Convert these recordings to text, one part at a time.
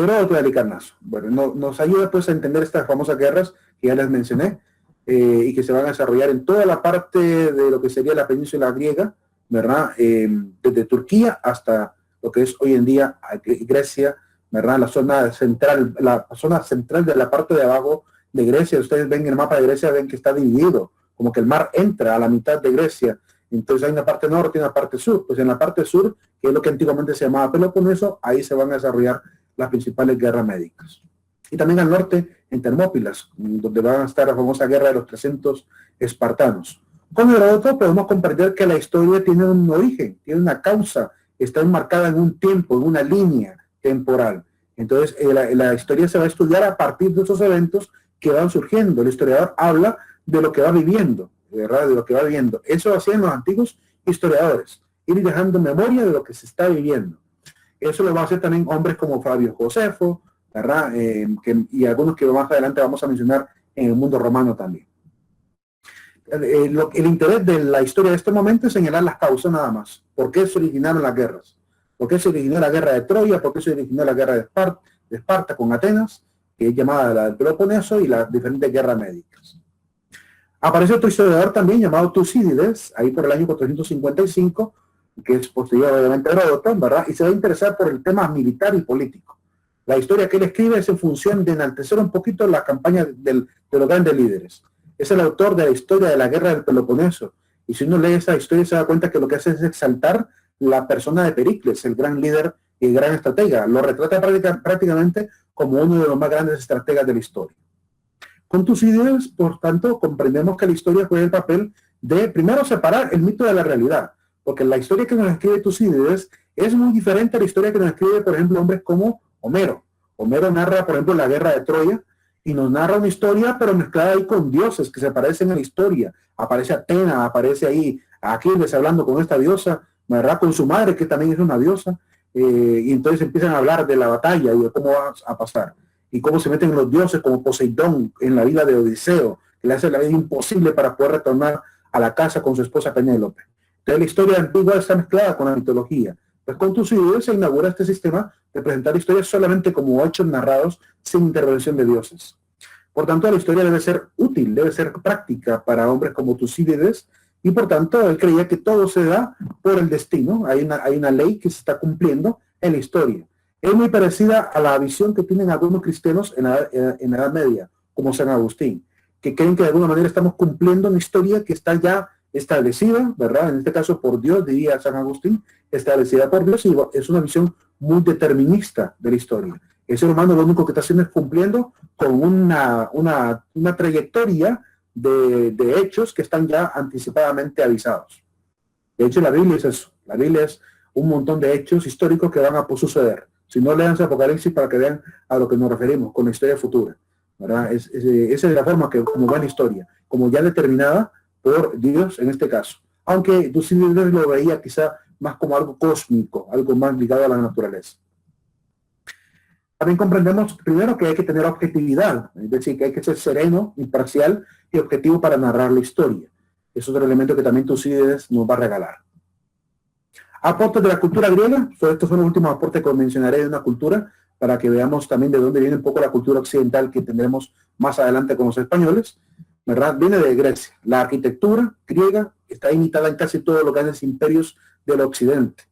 Heródoto de Halicarnaso. Bueno, nos ayuda pues a entender estas famosas guerras que ya les mencioné, y que se van a desarrollar en toda la parte de lo que sería la península griega, ¿verdad? Desde Turquía hasta lo que es hoy en día Grecia, ¿verdad? La zona central de la parte de abajo de Grecia. Ustedes ven en el mapa de Grecia, ven que está dividido, como que el mar entra a la mitad de Grecia. Entonces hay una parte norte y una parte sur. Pues en la parte sur, que es lo que antiguamente se llamaba Peloponeso, ahí se van a desarrollar las principales guerras médicas. Y también al norte, en Termópilas, donde van a estar la famosa guerra de los 300 espartanos. Con Heródoto podemos comprender que la historia tiene un origen, tiene una causa, está enmarcada en un tiempo, en una línea temporal. Entonces, la historia se va a estudiar a partir de esos eventos que van surgiendo. El historiador habla de lo que va viviendo, ¿verdad? De lo que va viviendo. Eso hacían los antiguos historiadores, ir dejando memoria de lo que se está viviendo. Eso lo va a hacer también hombres como Flavio Josefo, ¿verdad? Y algunos que más adelante vamos a mencionar en el mundo romano también. El interés de la historia de este momento es señalar las causas nada más. ¿Por qué se originaron las guerras? ¿Por qué se originó la guerra de Troya? ¿Por qué se originó la guerra de Esparta con Atenas, que es llamada la del Peloponeso, y las diferentes guerras médicas? Aparece otro historiador también llamado Tucídides, ahí por el año 455, que es posterior obviamente a Heródoto, ¿verdad? Y se va a interesar por el tema militar y político. La historia que él escribe es en función de enaltecer un poquito la campaña de los grandes líderes. Es el autor de la historia de la guerra del Peloponeso. Y si uno lee esa historia se da cuenta que lo que hace es exaltar la persona de Pericles, el gran líder y el gran estratega. Lo retrata prácticamente como uno de los más grandes estrategas de la historia. Con Tucídides, por tanto, comprendemos que la historia juega el papel de, primero, separar el mito de la realidad. Porque la historia que nos escribe Tucídides es muy diferente a la historia que nos escribe, por ejemplo, hombres como Homero. Homero narra, por ejemplo, la guerra de Troya, y nos narra una historia, pero mezclada ahí con dioses que se parecen a la historia. Aparece Atena, aparece ahí Aquiles hablando con esta diosa, ¿verdad? Con su madre, que también es una diosa, y entonces empiezan a hablar de la batalla y de cómo va a pasar, y cómo se meten los dioses como Poseidón en la vida de Odiseo, que le hace la vida imposible para poder retornar a la casa con su esposa Penélope. Entonces la historia antigua está mezclada con la mitología. Pues con Tucídides se inaugura este sistema de presentar historias solamente como hechos narrados sin intervención de dioses. Por tanto, la historia debe ser útil, debe ser práctica para hombres como Tucídides, y por tanto él creía que todo se da por el destino. Hay una ley que se está cumpliendo en la historia. Es muy parecida a la visión que tienen algunos cristianos en la Edad Media, como San Agustín, que creen que de alguna manera estamos cumpliendo una historia que está ya establecida, ¿verdad? En este caso por Dios, diría San Agustín, establecida por Dios, y es una visión muy determinista de la historia. El ser humano lo único que está haciendo es cumpliendo con una trayectoria de hechos que están ya anticipadamente avisados. De hecho, la Biblia es eso. La Biblia es un montón de hechos históricos que van a suceder. Si no, lean Apocalipsis para que vean a lo que nos referimos con la historia futura, ¿verdad? Esa es la forma que, como va la historia, como ya determinada por Dios en este caso. Aunque Tucídides lo veía quizá más como algo cósmico, algo más ligado a la naturaleza. También comprendemos primero que hay que tener objetividad, es decir, que hay que ser sereno, imparcial y objetivo para narrar la historia. Es otro elemento que también Tucídides nos va a regalar. Aportes de la cultura griega, estos son los últimos aportes que mencionaré de una cultura, para que veamos también de dónde viene un poco la cultura occidental que tendremos más adelante con los españoles, ¿verdad? Viene de Grecia. La arquitectura griega está imitada en casi todos los grandes imperios del occidente.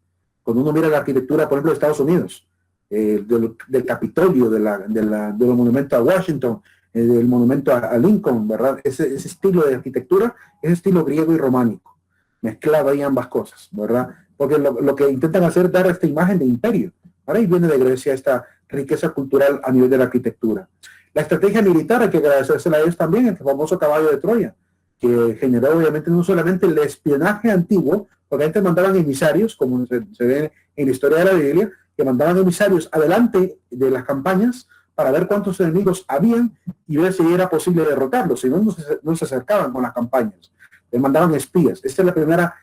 Cuando uno mira la arquitectura, por ejemplo, de Estados Unidos, del Capitolio, de los monumentos a Washington, del monumento a Lincoln, ¿verdad? Ese estilo de arquitectura es estilo griego y románico, mezclado ahí ambas cosas, ¿verdad? Porque lo que intentan hacer es dar esta imagen de imperio. Ahora ahí viene de Grecia esta riqueza cultural a nivel de la arquitectura. La estrategia militar hay que agradecérsela a ellos también, el famoso caballo de Troya, que generó obviamente no solamente el espionaje antiguo, porque antes mandaban emisarios, como se ve en la historia de la Biblia, que mandaban emisarios adelante de las campañas para ver cuántos enemigos habían y ver si era posible derrotarlos, si no, no se acercaban con las campañas. Les mandaban espías. Esta es la primera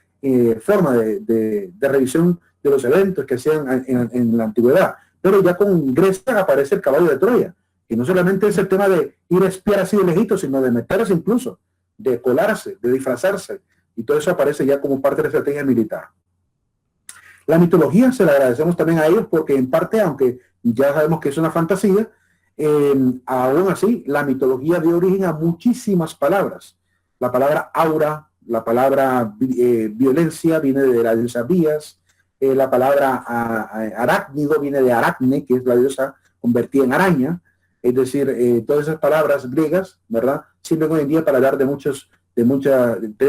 forma de revisión de los eventos que hacían en la antigüedad. Pero ya con Grecia aparece el caballo de Troya, que no solamente es el tema de ir a espiar así de lejitos, sino de meterse incluso, de colarse, de disfrazarse, y todo eso aparece ya como parte de la estrategia militar. La mitología se la agradecemos también a ellos porque en parte, aunque ya sabemos que es una fantasía. Aún así, la mitología dio origen a muchísimas palabras. La palabra aura, la palabra violencia viene de la diosa Vías, la palabra arácnido viene de Aracne, que es la diosa convertida en araña. Es decir, todas esas palabras griegas, ¿verdad?, sirven hoy en día para hablar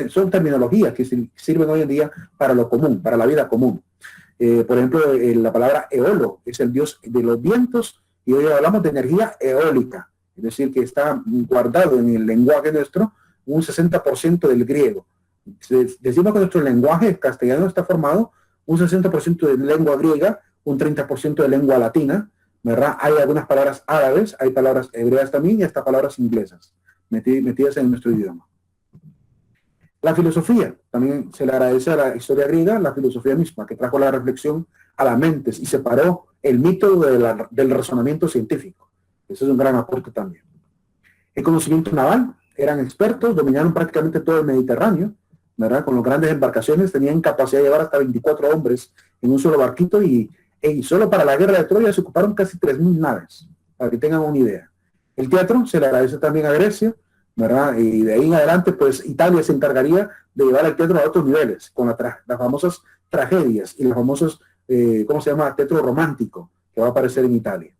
son terminologías que sirven hoy en día para lo común, para la vida común. Por ejemplo, la palabra eolo es el dios de los vientos, y hoy hablamos de energía eólica, es decir, que está guardado en el lenguaje nuestro un 60% del griego. Decimos que nuestro lenguaje castellano está formado un 60% de lengua griega, un 30% de lengua latina, ¿verdad? Hay algunas palabras árabes, hay palabras hebreas también y hasta palabras inglesas metidas en nuestro idioma. La filosofía, también se le agradece a la historia griega, la filosofía misma, que trajo la reflexión a las mentes y separó el mito del razonamiento científico. Eso es un gran aporte también. El conocimiento naval, eran expertos, dominaron prácticamente todo el Mediterráneo, ¿verdad? Con las grandes embarcaciones tenían capacidad de llevar hasta 24 hombres en un solo barquito y solo para la guerra de Troya se ocuparon casi 3.000 naves, para que tengan una idea. El teatro se le agradece también a Grecia, ¿verdad? Y de ahí en adelante, pues Italia se encargaría de llevar el teatro a otros niveles, con las famosas tragedias y los famosos, ¿cómo se llama?, teatro romántico, que va a aparecer en Italia.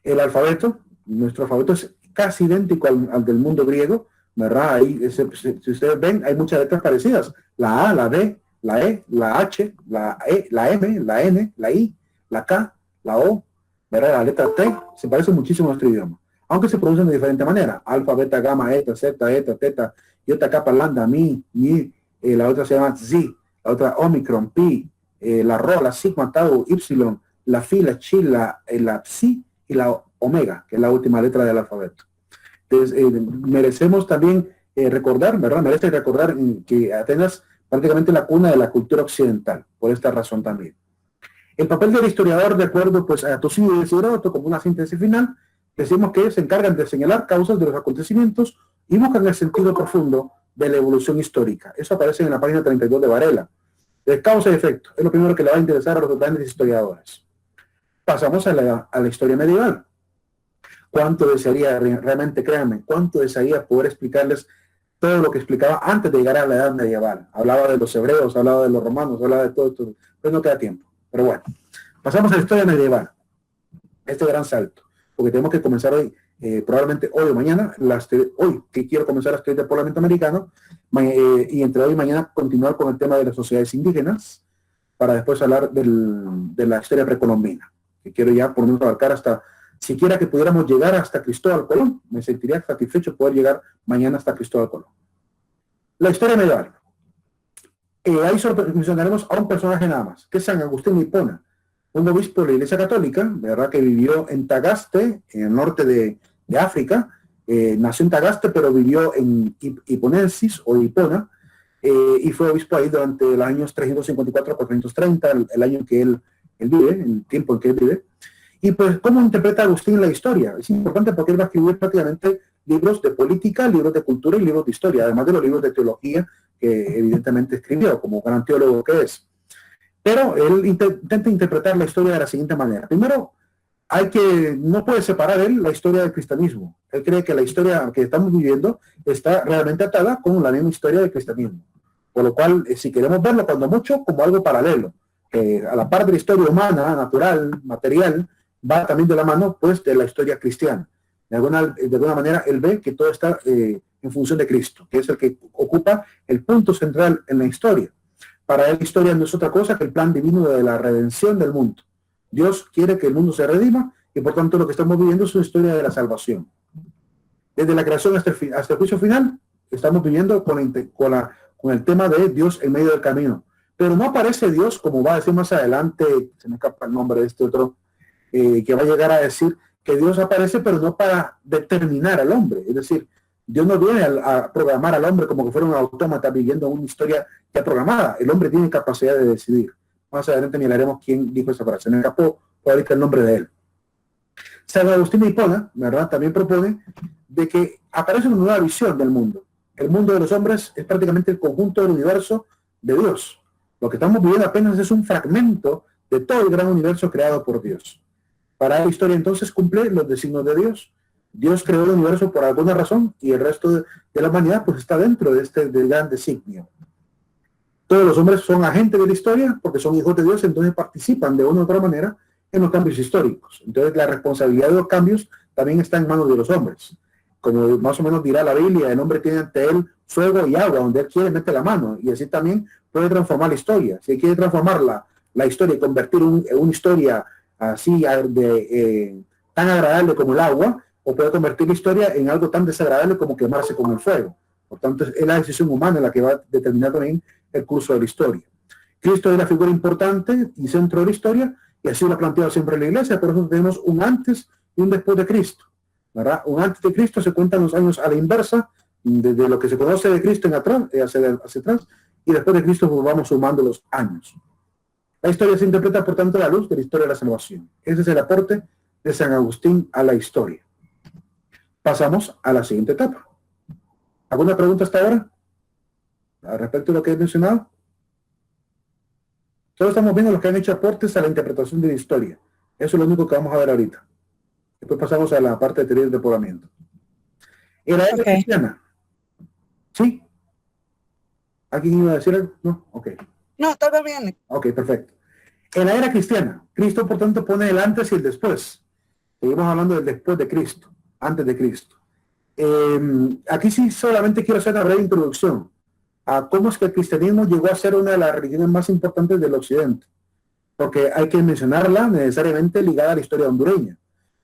El alfabeto, nuestro alfabeto es casi idéntico al del mundo griego, ¿verdad? Ahí, si ustedes ven, hay muchas letras parecidas. La A, la D, la E, la H, la E, la M, la N, la I, la K, la O, ¿verdad? La letra T, se parece muchísimo a nuestro idioma, aunque se pronuncian de diferente manera. Alfa, beta, gamma, eta, zeta, eta, teta, iota, kappa, lambda, mi, la otra se llama Z, la otra omicron, pi, la rho, la sigma, tau, y, la phi, la chi, la psi y la omega, que es la última letra del alfabeto. Entonces, merecemos también recordar, ¿verdad? Merece recordar que Atenas prácticamente la cuna de la cultura occidental, por esta razón también. El papel del historiador, de acuerdo pues, a Tucídides y Heródoto, como una síntesis final, decimos que se encargan de señalar causas de los acontecimientos y buscan el sentido profundo de la evolución histórica. Eso aparece en la página 32 de Varela. De causa y efecto, es lo primero que le va a interesar a los grandes historiadores. Pasamos a la historia medieval. Cuánto desearía, realmente créanme, cuánto desearía poder explicarles todo lo que explicaba antes de llegar a la edad medieval. Hablaba de los hebreos, hablaba de los romanos, hablaba de todo esto, pero no queda tiempo. Pero bueno, pasamos a la historia medieval. Este gran salto, porque tenemos que comenzar hoy, probablemente hoy o mañana, hoy que quiero comenzar a estudiar del Parlamento americano, y entre hoy y mañana continuar con el tema de las sociedades indígenas, para después hablar de la historia precolombina, que quiero ya por lo menos abarcar hasta, siquiera que pudiéramos llegar hasta Cristóbal Colón. Me sentiría satisfecho poder llegar mañana hasta Cristóbal Colón. La historia medieval. Ahí solo mencionaremos a un personaje nada más, que es San Agustín de Hipona, un obispo de la Iglesia Católica, ¿verdad?, que vivió en Tagaste, en el norte de África. Nació en Tagaste, pero vivió en Hiponensis o Hipona, y fue obispo ahí durante los años 354 a 430, el año en que él vive, el tiempo en que él vive. Y pues, ¿cómo interpreta Agustín la historia? Es importante porque él va a escribir prácticamente libros de política, libros de cultura y libros de historia, además de los libros de teología que evidentemente escribió, como gran teólogo que es. Pero él intenta interpretar la historia de la siguiente manera. Primero, no puede separar él la historia del cristianismo. Él cree que la historia que estamos viviendo está realmente atada con la misma historia del cristianismo. Por lo cual, si queremos verlo cuando mucho, como algo paralelo, que a la par de la historia humana, natural, material, va también de la mano pues de la historia cristiana. De alguna manera él ve que todo está en función de Cristo, que es el que ocupa el punto central en la historia. Para él la historia no es otra cosa que el plan divino de la redención del mundo. Dios quiere que el mundo se redima y por tanto lo que estamos viviendo es una historia de la salvación. Desde la creación hasta el juicio final, estamos viviendo con el tema de Dios en medio del camino. Pero no aparece Dios, como va a decir más adelante, se me escapa el nombre de este otro, que va a llegar a decir que Dios aparece, pero no para determinar al hombre. Es decir, Dios no viene a programar al hombre como que fuera un autómata viviendo una historia ya programada. El hombre tiene capacidad de decidir. Más adelante miraremos quién dijo esa frase. En el capó puede decir el nombre de él. San Agustín de Hipona, ¿verdad?, también propone de que aparece una nueva visión del mundo. El mundo de los hombres es prácticamente el conjunto del universo de Dios. Lo que estamos viviendo apenas es un fragmento de todo el gran universo creado por Dios. Para la historia entonces cumple los designios de Dios. Dios creó el universo por alguna razón y el resto de la humanidad pues está dentro de este gran designio. Todos los hombres son agentes de la historia porque son hijos de Dios, entonces participan de una u otra manera en los cambios históricos. Entonces la responsabilidad de los cambios también está en manos de los hombres. Como más o menos dirá la Biblia, el hombre tiene ante él fuego y agua, donde él quiere mete la mano, y así también puede transformar la historia. Si él quiere transformar la historia y convertir una historia así tan agradable como el agua, o puede convertir la historia en algo tan desagradable como quemarse con el fuego. Por tanto, es la decisión humana la que va a determinar también el curso de la historia. Cristo es la figura importante y centro de la historia, y así lo ha planteado siempre la Iglesia. Por eso tenemos un antes y un después de Cristo, ¿verdad? Un antes de Cristo se cuentan los años a la inversa, desde lo que se conoce de Cristo en atrás, hacia atrás, y después de Cristo pues vamos sumando los años. La historia se interpreta, por tanto, a la luz de la historia de la salvación. Ese es el aporte de San Agustín a la historia. Pasamos a la siguiente etapa. ¿Alguna pregunta hasta ahora? Al respecto de lo que he mencionado. Solo estamos viendo los que han hecho aportes a la interpretación de la historia. Eso es lo único que vamos a ver ahorita. Después pasamos a la parte de teoría del despoblamiento. En la era cristiana. ¿Sí? ¿Alguien iba a decir algo? No, ok. No, todo bien. Ok, perfecto. En la era cristiana, Cristo, por tanto, pone el antes y el después. Seguimos hablando del después de Cristo, antes de Cristo. Aquí sí solamente quiero hacer una breve introducción a cómo es que el cristianismo llegó a ser una de las religiones más importantes del occidente, porque hay que mencionarla necesariamente ligada a la historia hondureña,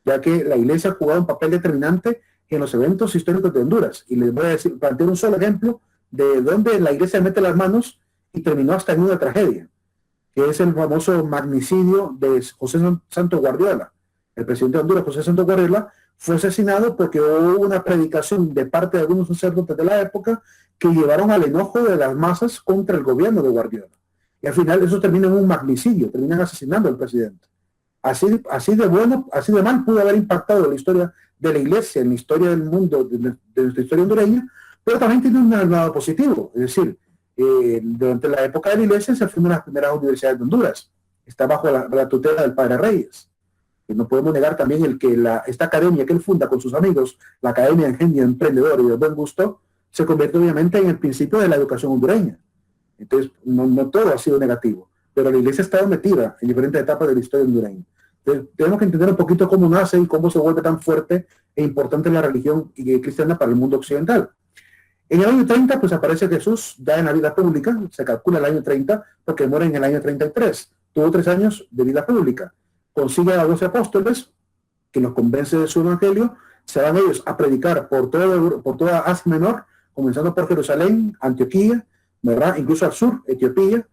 ya que la iglesia ha jugado un papel determinante en los eventos históricos de Honduras. Y les voy a plantear un solo ejemplo de donde la iglesia mete las manos y terminó hasta en una tragedia, que es el famoso magnicidio de José Santos Guardiola. El presidente de Honduras, José Santos Guardiola, fue asesinado porque hubo una predicación de parte de algunos sacerdotes de la época que llevaron al enojo de las masas contra el gobierno de Guardiola. Y al final eso termina en un magnicidio, terminan asesinando al presidente. Así de mal pudo haber impactado la historia de la iglesia, en la historia del mundo, de nuestra historia hondureña, pero también tiene un lado positivo. Es decir, durante la época de la iglesia se fundó las primeras universidades de Honduras. Está bajo la tutela del padre Reyes. Y no podemos negar también esta academia que él funda con sus amigos, la Academia de Ingenio Emprendedor y de Buen Gusto, se convierte obviamente en el principio de la educación hondureña. Entonces, no todo ha sido negativo, pero la iglesia ha estado metida en diferentes etapas de la historia hondureña. Entonces, tenemos que entender un poquito cómo nace y cómo se vuelve tan fuerte e importante la religión cristiana para el mundo occidental. En el año 30, pues aparece Jesús ya en la vida pública, se calcula el año 30, porque muere en el año 33. Tuvo 3 años de vida pública. Consigue a 12 apóstoles, que los convence de su evangelio, se van ellos a predicar por toda Asia Menor, comenzando por Jerusalén, Antioquía, ¿verdad? Incluso al sur, Etiopía,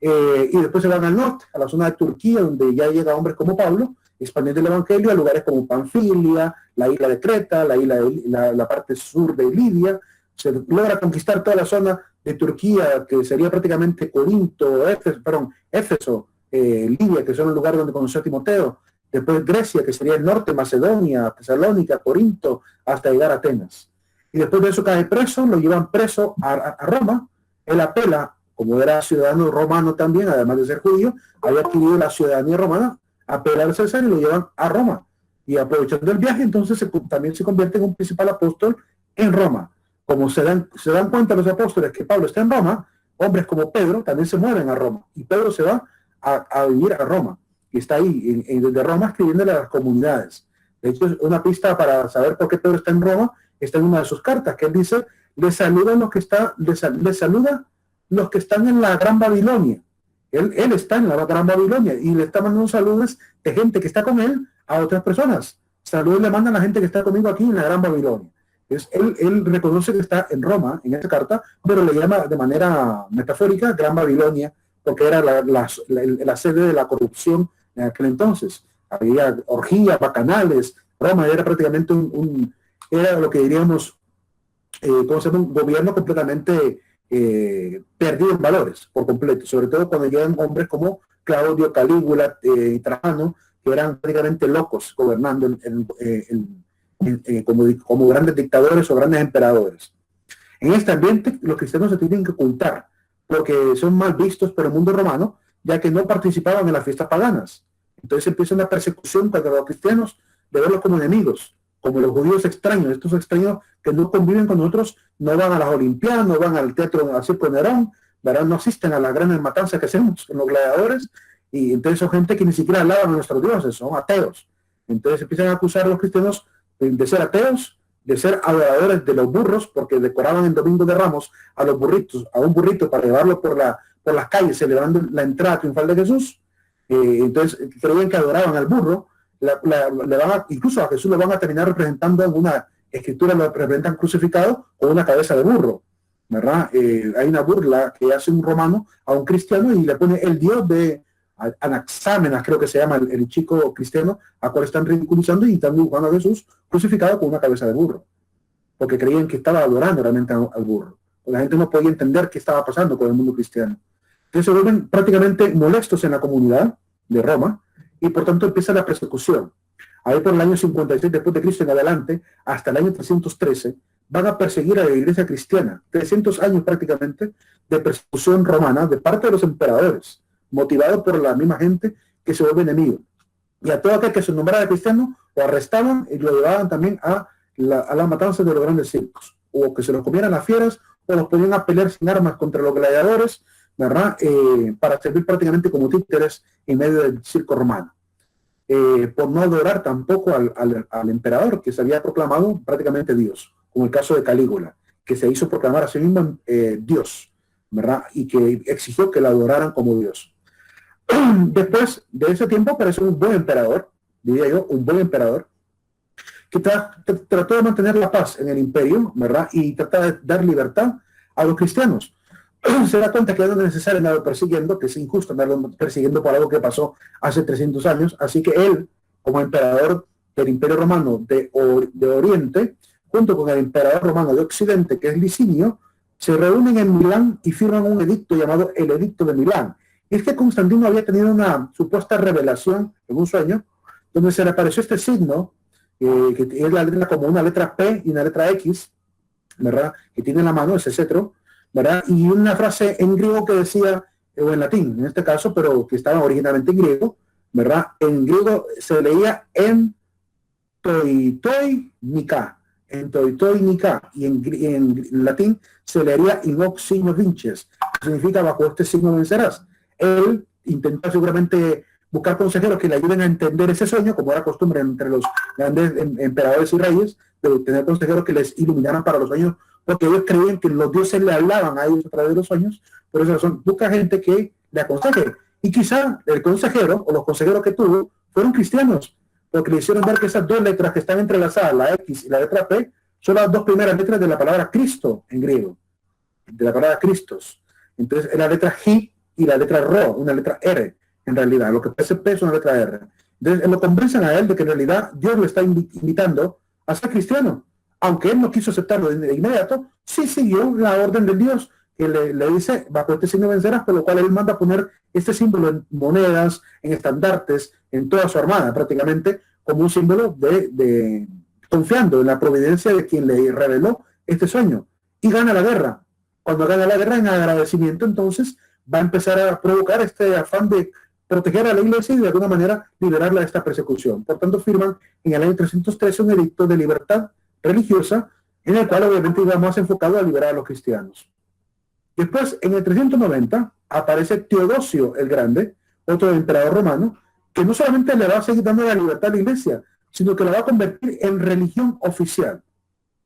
y después se van al norte, a la zona de Turquía, donde ya llega hombres como Pablo, expandiendo el evangelio a lugares como Panfilia, la isla de Creta, la parte sur de Libia. Se logra conquistar toda la zona de Turquía, que sería prácticamente Corinto, Éfeso, Libia, que son los lugares donde conoció a Timoteo. Después Grecia, que sería el norte, Macedonia, Tesalónica, Corinto, hasta llegar a Atenas. Y después de eso cae preso, lo llevan preso a Roma. Él apela, como era ciudadano romano también, además de ser judío, había adquirido la ciudadanía romana, apela al César y lo llevan a Roma. Y aprovechando el viaje, entonces también se convierte en un principal apóstol en Roma. Como se dan cuenta los apóstoles que Pablo está en Roma, hombres como Pedro también se mueven a Roma. Y Pedro se va a vivir a Roma. Y está ahí, desde Roma, escribiéndole a las comunidades. De hecho, una pista para saber por qué Pedro está en Roma está en una de sus cartas, que él dice, les saluda los que están en la Gran Babilonia. Él está en la Gran Babilonia y le está mandando saludos de gente que está con él a otras personas. Saludos le mandan a la gente que está conmigo aquí en la Gran Babilonia. Entonces, él reconoce que está en Roma, en esta carta, pero le llama de manera metafórica Gran Babilonia, porque era la sede de la corrupción en aquel entonces. Había orgías, bacanales. Roma era prácticamente era lo que diríamos, un gobierno completamente perdido en valores, por completo, sobre todo cuando llegan hombres como Claudio, Calígula y Trajano, que eran prácticamente locos gobernando como grandes dictadores o grandes emperadores. En este ambiente, los cristianos se tienen que ocultar, porque son mal vistos por el mundo romano, ya que no participaban en las fiestas paganas. Entonces empieza una persecución contra los cristianos de verlos como enemigos, como los judíos extraños, estos extraños que no conviven con nosotros, no van a las Olimpiadas, no van al teatro, al circo de Nerón, ¿verdad? No asisten a las grandes matanzas que hacemos en los gladiadores, y entonces son gente que ni siquiera alaban a nuestros dioses, son ateos. Entonces empiezan a acusar a los cristianos de ser ateos, de ser adoradores de los burros, porque decoraban en Domingo de Ramos a los burritos, a un burrito para llevarlo por las calles, celebrando la entrada triunfal de Jesús. Entonces creían que adoraban al burro, incluso a Jesús lo van a terminar representando en una escritura, lo representan crucificado con una cabeza de burro, ¿verdad? Hay una burla que hace un romano a un cristiano y le pone el dios de Anaxámenas, creo que se llama el chico cristiano, a cual están ridiculizando y están dibujando a Jesús crucificado con una cabeza de burro, porque creían que estaba adorando realmente al burro. La gente no podía entender qué estaba pasando con el mundo cristiano. Entonces se vuelven prácticamente molestos en la comunidad de Roma y por tanto empieza la persecución. Ahí por el año 56 después de Cristo en adelante, hasta el año 313, van a perseguir a la iglesia cristiana. 300 años prácticamente de persecución romana de parte de los emperadores, motivado por la misma gente que se vuelve enemigo. Y a todo aquel que se nombrara cristiano, lo arrestaban y lo llevaban también a la matanza de los grandes circos, o que se los comieran las fieras, o los ponían a pelear sin armas contra los gladiadores, ¿verdad? Para servir prácticamente como títeres en medio del circo romano. Por no adorar tampoco al emperador, que se había proclamado prácticamente Dios, como el caso de Calígula, que se hizo proclamar a sí mismo Dios, ¿verdad? Y que exigió que la adoraran como Dios. Después de ese tiempo apareció un buen emperador, diría yo, un buen emperador, que trató de mantener la paz en el imperio, ¿verdad? Y trataba de dar libertad a los cristianos. Se da cuenta que no es necesario andarlo persiguiendo, que es injusto andarlo persiguiendo por algo que pasó hace 300 años, así que él, como emperador del Imperio Romano de Oriente, junto con el emperador romano de Occidente, que es Licinio, se reúnen en Milán y firman un edicto llamado el Edicto de Milán. Y es que Constantino había tenido una supuesta revelación en un sueño, donde se le apareció este signo, que es la letra como una letra P y una letra X, ¿verdad? Que tiene en la mano ese cetro, ¿verdad? Y una frase en griego que decía, o en latín en este caso, pero que estaba originalmente en griego, ¿verdad? En griego se leía en toitoi nika, y en latín se leería in hoc signo vinces, que significa bajo este signo vencerás. Él intentó seguramente buscar consejeros que le ayuden a entender ese sueño, como era costumbre entre los grandes emperadores y reyes, de tener consejeros que les iluminaran para los sueños, porque ellos creían que los dioses le hablaban a ellos a través de los sueños. Por esa razón busca gente que le aconseje, y quizá el consejero o los consejeros que tuvo fueron cristianos, porque le hicieron ver que esas dos letras que están entrelazadas, la X y la letra P, son las dos primeras letras de la palabra Cristo en griego, de la palabra Cristos. Entonces es la letra G y la letra Ro, una letra R, en realidad. Lo que parece P es una letra R. Entonces lo convencen a él de que en realidad Dios lo está invitando a ser cristiano. Aunque él no quiso aceptarlo de inmediato, sí siguió la orden de Dios, que le dice, bajo este signo vencerás, por lo cual él manda a poner este símbolo en monedas, en estandartes, en toda su armada, prácticamente, como un símbolo de confiando en la providencia de quien le reveló este sueño. Y gana la guerra. Cuando gana la guerra, en agradecimiento, entonces, va a empezar a provocar este afán de proteger a la iglesia y de alguna manera liberarla de esta persecución. Por tanto, firman en el año 313 un edicto de libertad religiosa, en el cual obviamente iba más enfocado a liberar a los cristianos. Después, en el 390, aparece Teodosio el Grande, otro emperador romano, que no solamente le va a seguir dando la libertad a la iglesia, sino que la va a convertir en religión oficial.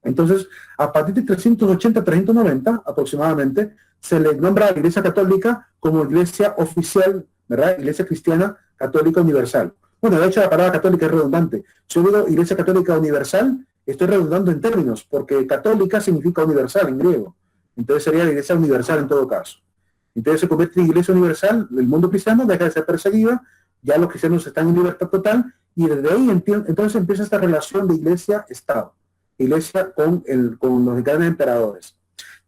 Entonces, a partir de 380-390 aproximadamente, se le nombra a la Iglesia Católica como iglesia oficial, ¿verdad? Iglesia Cristiana Católica Universal. Bueno, de hecho la palabra católica es redundante. Si yo digo Iglesia Católica Universal, estoy redundando en términos, porque católica significa universal en griego. Entonces sería la Iglesia Universal en todo caso. Entonces se convierte en Iglesia Universal, el mundo cristiano deja de ser perseguido, ya los cristianos están en libertad total, y desde ahí entonces empieza esta relación de iglesia-estado. Iglesia con los grandes emperadores.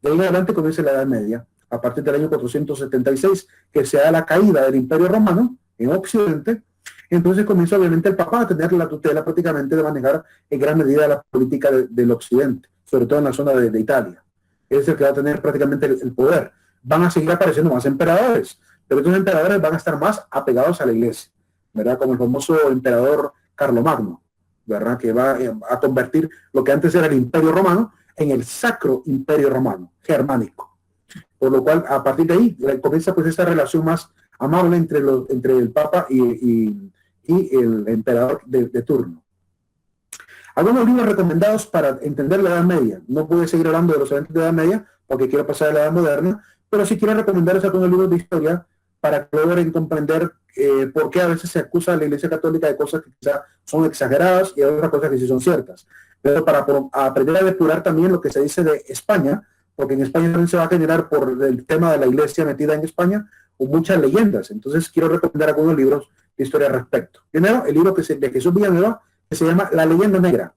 De ahí en adelante comienza la Edad Media, a partir del año 476, que se da la caída del Imperio Romano en Occidente. Entonces comienza obviamente el Papa a tener la tutela prácticamente de manejar en gran medida la política del Occidente, sobre todo en la zona de Italia. Es el que va a tener prácticamente el poder. Van a seguir apareciendo más emperadores, pero estos emperadores van a estar más apegados a la iglesia. ¿verdad? Como el famoso emperador Carlomagno, ¿verdad? Que va a convertir lo que antes era el Imperio Romano en el Sacro Imperio Romano, germánico. Por lo cual, a partir de ahí, comienza pues esta relación más amable entre el Papa y el emperador de turno. Algunos libros recomendados para entender la Edad Media. No pude seguir hablando de los eventos de la Edad Media porque quiero pasar a la Edad Moderna, pero sí quiero recomendarles algunos libros de historia para que logren comprender por qué a veces se acusa a la Iglesia Católica de cosas que quizás son exageradas y otras cosas que sí son ciertas. Pero para aprender a depurar también lo que se dice de España, porque en España también se va a generar por el tema de la Iglesia metida en España muchas leyendas. Entonces quiero recomendar algunos libros de historia al respecto. Primero, el libro de Jesús Villanueva, que se llama La Leyenda Negra,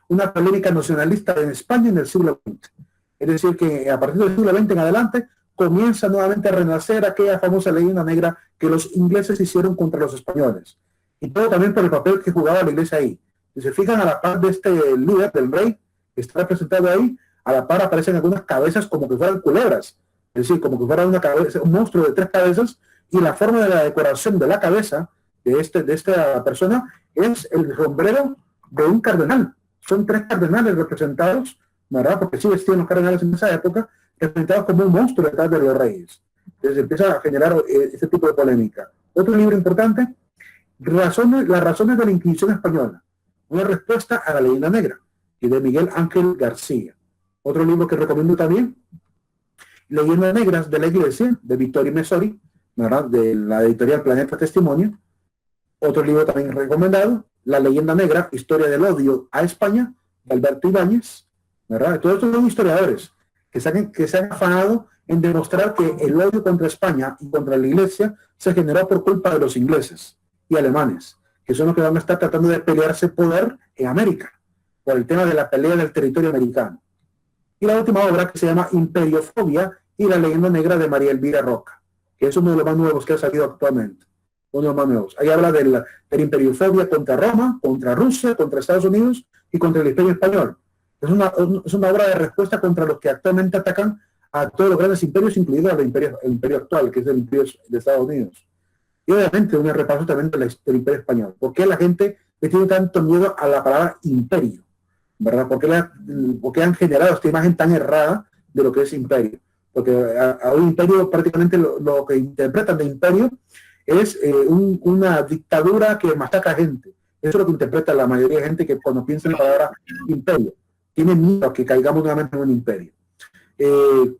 una polémica nacionalista en España en el siglo XX. Es decir, que a partir del siglo XX en adelante comienza nuevamente a renacer aquella famosa leyenda negra que los ingleses hicieron contra los españoles. Y todo también por el papel que jugaba la iglesia ahí. Si se fijan, a la par de este líder, del rey, que está representado ahí, a la par aparecen algunas cabezas como que fueran culebras. Es decir, como que fuera una cabeza, un monstruo de 3 cabezas, y la forma de la decoración de la cabeza de esta persona es el sombrero de un cardenal. Son 3 cardenales representados, ¿verdad? Porque sí vestían los cardenales en esa época, representados como un monstruo detrás de los reyes. Entonces empieza a generar este tipo de polémica. Otro libro importante, Las razones de la Inquisición Española, una respuesta a la leyenda negra, y de Miguel Ángel García. Otro libro que recomiendo también, Leyendas Negras de la Iglesia, de Vittorio Messori, ¿verdad? De la editorial Planeta Testimonio. Otro libro también recomendado, La Leyenda Negra, Historia del Odio a España, de Alberto Ibáñez, ¿verdad? Todos estos son historiadores que se han afanado en demostrar que el odio contra España y contra la Iglesia se generó por culpa de los ingleses y alemanes, que son los que van a estar tratando de pelearse poder en América, por el tema de la pelea del territorio americano. Y la última obra, que se llama Imperiofobia y la Leyenda Negra, de María Elvira Roca, que es uno de los más nuevos que ha salido actualmente. Uno de los más nuevos. Ahí habla de la imperiofobia contra Roma, contra Rusia, contra Estados Unidos y contra el Imperio Español. Es una obra de respuesta contra los que actualmente atacan a todos los grandes imperios, incluido el imperio actual, que es el imperio de Estados Unidos. Y obviamente un repaso también del Imperio Español. ¿Por qué la gente le tiene tanto miedo a la palabra imperio? ¿Verdad? ¿Por qué han generado esta imagen tan errada de lo que es imperio? Porque a un imperio, prácticamente lo que interpretan de imperio es una dictadura que masacra gente. Eso es lo que interpreta la mayoría de gente que cuando piensa en la palabra imperio tiene miedo a que caigamos nuevamente en un imperio.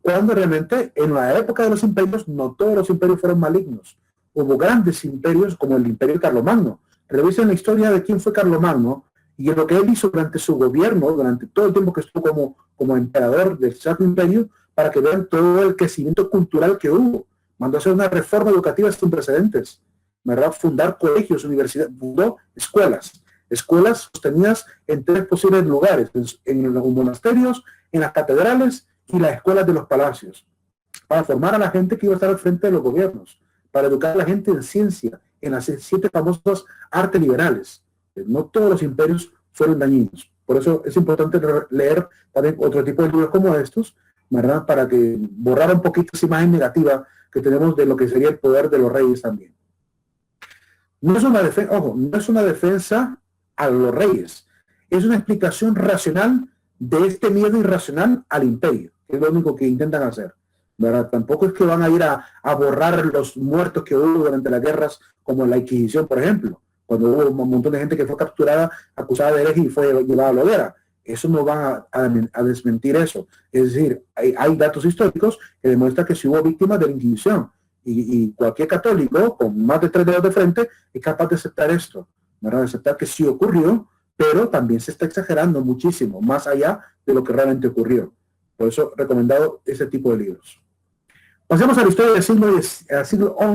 Cuando realmente en la época de los imperios no todos los imperios fueron malignos. Hubo grandes imperios como el imperio de Carlomagno. Revisen la historia de quién fue Carlomagno y lo que él hizo durante su gobierno, durante todo el tiempo que estuvo como emperador del Sacro Imperio, para que vean todo el crecimiento cultural que hubo. Mandó a hacer una reforma educativa sin precedentes, ¿verdad? Fundar colegios, universidades, fundó escuelas sostenidas en 3 posibles lugares, en los monasterios, en las catedrales y las escuelas de los palacios, para formar a la gente que iba a estar al frente de los gobiernos, para educar a la gente en ciencia, en las 7 famosas artes liberales. No todos los imperios fueron dañinos. Por eso es importante leer también otro tipo de libros como estos, ¿verdad? Para que borrar un poquito esa imagen negativa que tenemos de lo que sería el poder de los reyes también. No es una defensa, ojo, no es una defensa a los reyes, es una explicación racional de este miedo irracional al imperio, que es lo único que intentan hacer, ¿verdad? Tampoco es que van a ir a borrar los muertos que hubo durante las guerras, como la Inquisición, por ejemplo, cuando hubo un montón de gente que fue capturada, acusada de hereje y fue llevada a la hoguera. Eso no va a desmentir eso. Es decir, hay datos históricos que demuestran que sí hubo víctimas de la Inquisición. Y cualquier católico con más de 3 dedos de frente es capaz de aceptar esto, ¿verdad? De aceptar que sí ocurrió, pero también se está exagerando muchísimo, más allá de lo que realmente ocurrió. Por eso he recomendado ese tipo de libros. Pasemos a la historia del siglo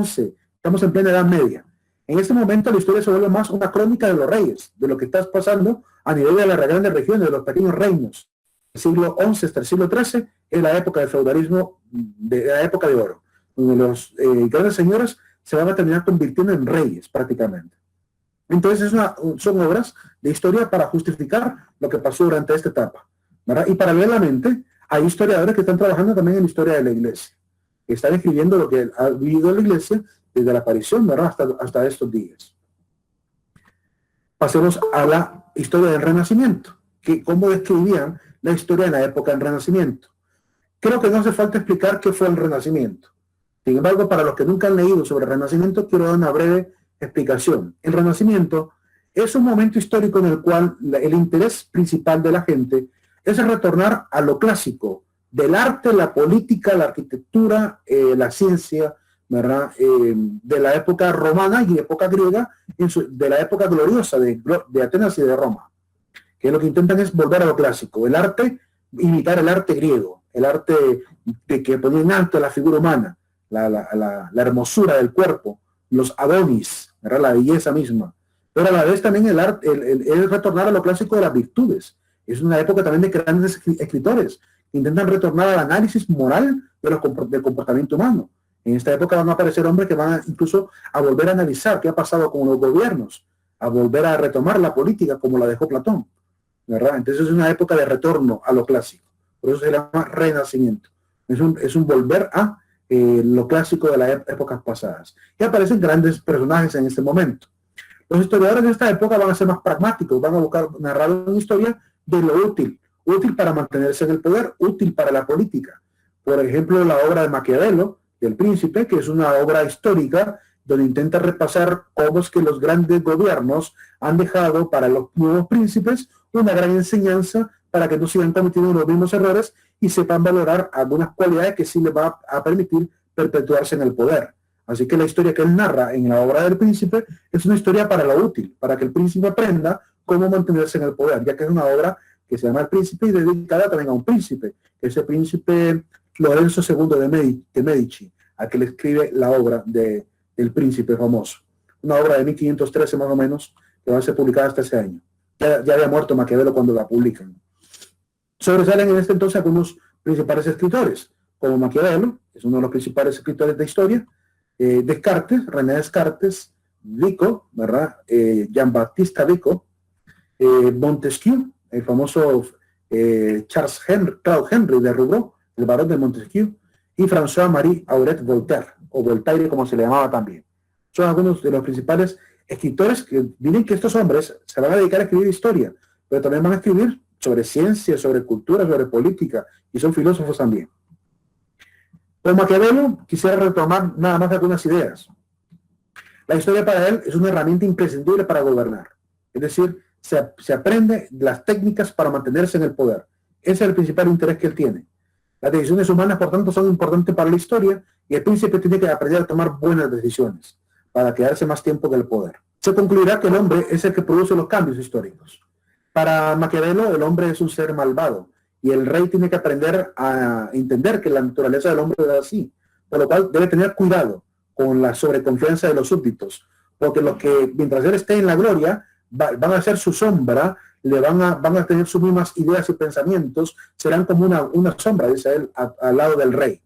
XI. Estamos en plena Edad Media. En este momento la historia se vuelve más una crónica de los reyes, de lo que está pasando a nivel de las grandes regiones, de los pequeños reinos. El siglo XI hasta el siglo XIII es la época del feudalismo, de la época de oro, donde los grandes señores se van a terminar convirtiendo en reyes prácticamente. Entonces son obras de historia para justificar lo que pasó durante esta etapa, ¿verdad? Y paralelamente hay historiadores que están trabajando también en la historia de la iglesia, que están escribiendo lo que ha vivido la iglesia desde la aparición, ¿verdad? hasta estos días. pasemos a la historia del Renacimiento, cómo describían la historia en la época del Renacimiento. Creo que no hace falta explicar qué fue el Renacimiento. Sin embargo, para los que nunca han leído sobre el Renacimiento, quiero dar una breve explicación. El Renacimiento es un momento histórico en el cual el interés principal de la gente es retornar a lo clásico, del arte, la política, la arquitectura, la ciencia, ¿verdad? De la época romana y época griega, de la época gloriosa de Atenas y de Roma, que lo que intentan es volver a lo clásico, el arte, imitar el arte griego, el arte que ponía en alto la figura humana, la hermosura del cuerpo, los adonis, ¿verdad? La belleza misma, pero a la vez también el arte, el retornar a lo clásico de las virtudes. Es una época también de grandes escritores que intentan retornar al análisis moral del comportamiento humano. En esta época van a aparecer hombres que van incluso a volver a analizar qué ha pasado con los gobiernos, a volver a retomar la política como la dejó Platón, ¿verdad? Entonces es una época de retorno a lo clásico. Por eso se llama Renacimiento. Es un volver a lo clásico de las épocas pasadas. Y aparecen grandes personajes en este momento. Los historiadores de esta época van a ser más pragmáticos, van a buscar narrar una historia de lo útil, útil para mantenerse en el poder, útil para la política. Por ejemplo, la obra de Maquiavelo, del Príncipe, que es una obra histórica donde intenta repasar cómo es que los grandes gobiernos han dejado para los nuevos príncipes una gran enseñanza para que no sigan cometiendo los mismos errores y sepan valorar algunas cualidades que sí les va a permitir perpetuarse en el poder. Así que la historia que él narra en la obra del Príncipe es una historia para lo útil, para que el príncipe aprenda cómo mantenerse en el poder, ya que es una obra que se llama El Príncipe y dedicada también a un príncipe, que es el príncipe Lorenzo II de Medici, a que le escribe la obra del Príncipe famoso. Una obra de 1513 más o menos, que va a ser publicada hasta ese año. Ya había muerto Maquiavelo cuando la publican. Sobresalen en este entonces algunos principales escritores, como Maquiavelo, que es uno de los principales escritores de historia, Descartes, René Descartes, Vico, ¿verdad? Jean-Baptiste Vico, Montesquieu, el famoso Claude Henry de Roubaix, el barón de Montesquieu, y François-Marie Aurette Voltaire, o Voltaire como se le llamaba también. Son algunos de los principales escritores que miren que estos hombres se van a dedicar a escribir historia, pero también van a escribir sobre ciencia, sobre cultura, sobre política, y son filósofos también. Con Maquiavelo quisiera retomar nada más algunas ideas. La historia para él es una herramienta imprescindible para gobernar. Es decir, se aprende las técnicas para mantenerse en el poder. Ese es el principal interés que él tiene. Las decisiones humanas, por tanto, son importantes para la historia y el príncipe tiene que aprender a tomar buenas decisiones para quedarse más tiempo en el poder. Se concluirá que el hombre es el que produce los cambios históricos. Para Maquiavelo, el hombre es un ser malvado y el rey tiene que aprender a entender que la naturaleza del hombre es así, por lo cual debe tener cuidado con la sobreconfianza de los súbditos, porque los que mientras él esté en la gloria van a ser su sombra, van a tener sus mismas ideas y pensamientos, serán como una sombra, dice él, al lado del rey.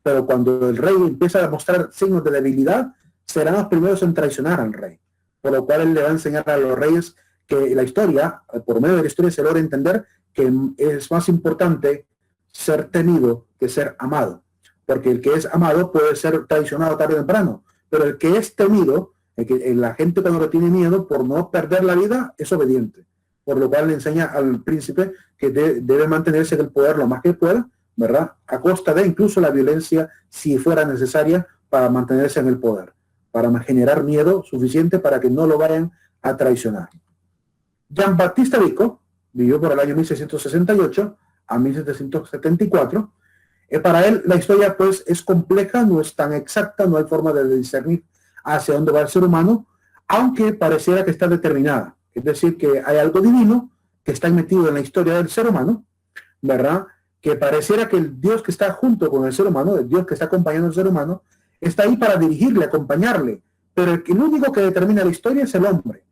Pero cuando el rey empieza a mostrar signos de debilidad, serán los primeros en traicionar al rey. Por lo cual él le va a enseñar a los reyes que la historia, por medio de la historia, se logra entender que es más importante ser temido que ser amado. Porque el que es amado puede ser traicionado tarde o temprano, pero el que es temido, la gente cuando le tiene miedo por no perder la vida, es obediente. Por lo cual le enseña al príncipe que debe mantenerse en el poder lo más que pueda, ¿verdad? A costa de incluso la violencia, si fuera necesaria, para mantenerse en el poder, para generar miedo suficiente para que no lo vayan a traicionar. Jean-Baptiste Vico vivió por el año 1668 a 1774. Para él la historia pues es compleja, no es tan exacta, no hay forma de discernir hacia dónde va el ser humano, aunque pareciera que está determinada. Es decir, que hay algo divino que está metido en la historia del ser humano, ¿verdad? Que pareciera que el Dios que está junto con el ser humano, el Dios que está acompañando al ser humano, está ahí para dirigirle, acompañarle. Pero el único que determina la historia es el hombre.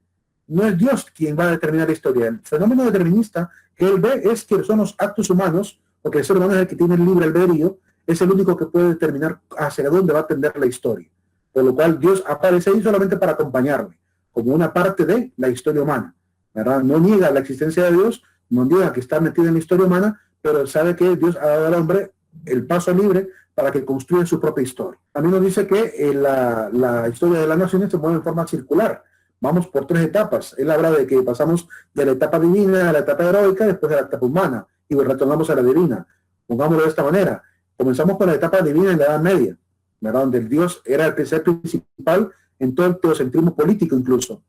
No es Dios quien va a determinar la historia. El fenómeno determinista que él ve es que son los actos humanos, porque el ser humano es el que tiene el libre albedrío, es el único que puede determinar hacia dónde va a tender la historia. Por lo cual Dios aparece ahí solamente para acompañarle, como una parte de la historia humana, ¿verdad? No niega la existencia de Dios, no niega que está metido en la historia humana, pero sabe que Dios ha dado al hombre el paso libre para que construya su propia historia. También nos dice que la historia de las naciones se mueve en forma circular, vamos por 3 etapas. Él habla de que pasamos de la etapa divina a la etapa heroica, después de la etapa humana, y retornamos a la divina. Pongámoslo de esta manera. Comenzamos con la etapa divina en la Edad Media, ¿verdad? Donde el Dios era el ser principal en todo el teocentrismo político incluso.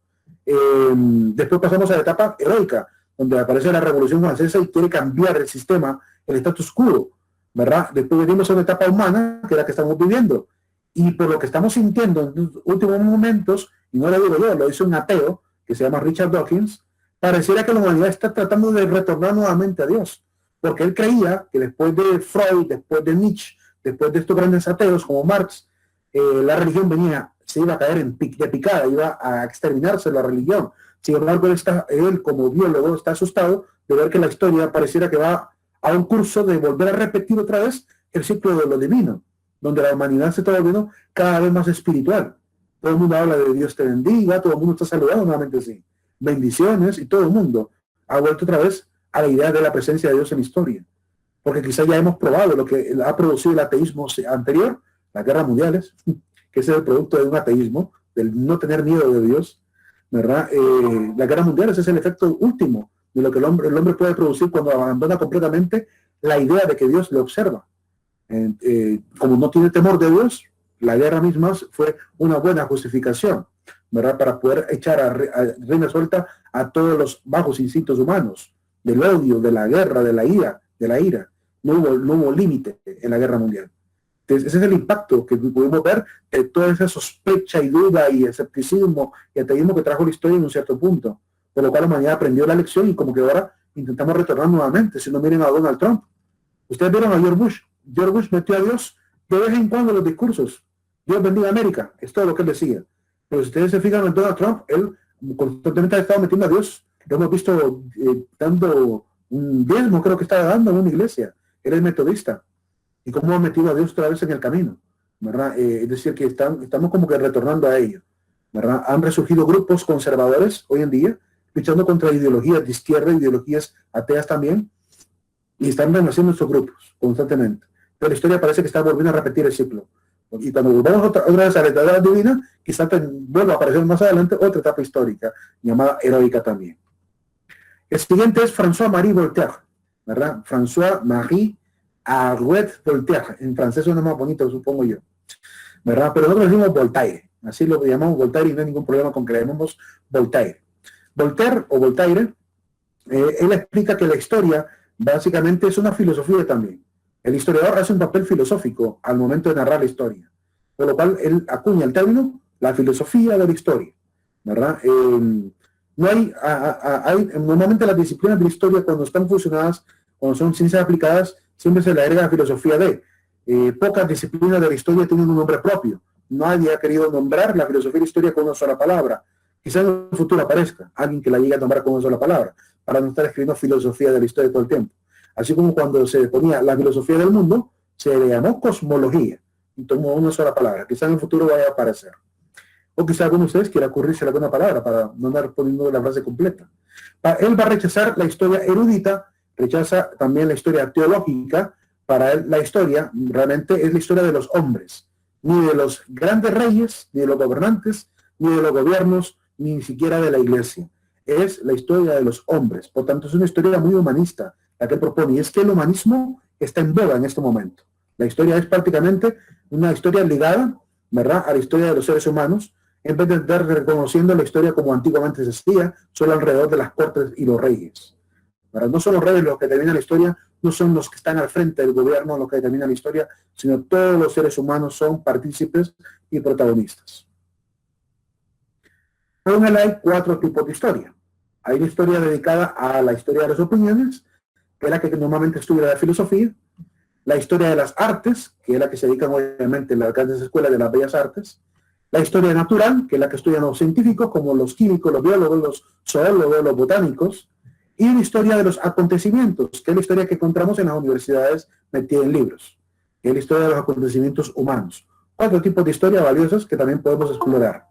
Después pasamos a la etapa heroica, donde aparece la Revolución Francesa y quiere cambiar el sistema, el status quo, ¿verdad? Después venimos a una etapa humana, que es la que estamos viviendo. Y por lo que estamos sintiendo en los últimos momentos, y no lo digo yo, lo dice un ateo, que se llama Richard Dawkins, pareciera que la humanidad está tratando de retornar nuevamente a Dios. Porque él creía que después de Freud, después de Nietzsche, después de estos grandes ateos como Marx, la religión se iba a caer de picada, iba a exterminarse la religión. Sin embargo, él como biólogo está asustado de ver que la historia pareciera que va a un curso de volver a repetir otra vez el ciclo de lo divino, donde la humanidad se está volviendo cada vez más espiritual. Todo el mundo habla de Dios te bendiga, todo el mundo está saludando nuevamente así. Bendiciones, y todo el mundo ha vuelto otra vez a la idea de la presencia de Dios en la historia. Porque quizás ya hemos probado lo que ha producido el ateísmo anterior, las guerras mundiales, que es el producto de un ateísmo, del no tener miedo de Dios, ¿verdad? Las guerras mundiales es el efecto último de lo que el hombre puede producir cuando abandona completamente la idea de que Dios le observa. Como no tiene temor de Dios, la guerra misma fue una buena justificación, ¿verdad? Para poder echar a rienda suelta a todos los bajos instintos humanos, del odio, de la guerra, de la ira. No hubo límite en la guerra mundial. Entonces, ese es el impacto que pudimos ver de toda esa sospecha y duda y escepticismo y ateísmo que trajo la historia en un cierto punto. Por lo cual la humanidad aprendió la lección y como que ahora intentamos retornar nuevamente. Si no, miren a Donald Trump. Ustedes vieron a George Bush. George Bush metió a Dios de vez en cuando en los discursos. Dios bendiga a América. Es todo lo que él decía. Pero si ustedes se fijan en Donald Trump, él constantemente ha estado metiendo a Dios. Lo hemos visto dando un diezmo, creo que estaba dando en una iglesia. Él es metodista. Y cómo ha metido a Dios otra vez en el camino, ¿verdad? Es decir, que estamos como que retornando a ello, ¿verdad? Han resurgido grupos conservadores hoy en día, luchando contra ideologías de izquierda, ideologías ateas también, y están renaciendo estos grupos constantemente. Pero la historia parece que está volviendo a repetir el ciclo. Y cuando volvamos otra vez a la etapa divina, quizás vuelva a aparecer más adelante otra etapa histórica, llamada heroica también. El siguiente es François-Marie Voltaire, ¿verdad? François-Marie Arouet Voltaire, en francés suena más bonito, supongo yo, ¿verdad? Pero nosotros decimos Voltaire, así lo llamamos Voltaire y no hay ningún problema con que le llamemos Voltaire. Voltaire o Voltaire, él explica que la historia básicamente es una filosofía también. El historiador hace un papel filosófico al momento de narrar la historia, por lo cual él acuña el término la filosofía de la historia, ¿verdad? No normalmente las disciplinas de la historia cuando están fusionadas, cuando son ciencias aplicadas, siempre se le agrega la filosofía de. Pocas disciplinas de la historia tienen un nombre propio. Nadie ha querido nombrar la filosofía de la historia con una sola palabra. Quizá en el futuro aparezca alguien que la llegue a nombrar con una sola palabra, para no estar escribiendo filosofía de la historia todo el tiempo. Así como cuando se ponía la filosofía del mundo, se le llamó cosmología, y tomó una sola palabra. Quizá en el futuro vaya a aparecer. O quizá alguno de ustedes quiera ocurrirse alguna palabra para no andar poniendo la frase completa. Él va a rechazar la historia erudita, rechaza también la historia teológica. Para él la historia realmente es la historia de los hombres, ni de los grandes reyes, ni de los gobernantes, ni de los gobiernos, ni siquiera de la iglesia. Es la historia de los hombres. Por tanto, es una historia muy humanista la que él propone. Y es que el humanismo está en boga en este momento. La historia es prácticamente una historia ligada, ¿verdad?, a la historia de los seres humanos, en vez de estar reconociendo la historia como antiguamente se hacía, solo alrededor de las cortes y los reyes. ¿Verdad? No son los reyes los que determinan la historia, no son los que están al frente del gobierno los que determinan la historia, sino todos los seres humanos son partícipes y protagonistas. Pero en él hay 4 tipos de historia. Hay una historia dedicada a la historia de las opiniones, que es la que normalmente estudia la filosofía, la historia de las artes, que es la que se dedican obviamente en las grandes escuelas de las bellas artes, la historia natural, que es la que estudian los científicos, como los químicos, los biólogos, los zoólogos, los botánicos, y la historia de los acontecimientos, que es la historia que encontramos en las universidades metida en libros, que es la historia de los acontecimientos humanos. 4 tipos de historia valiosos que también podemos explorar.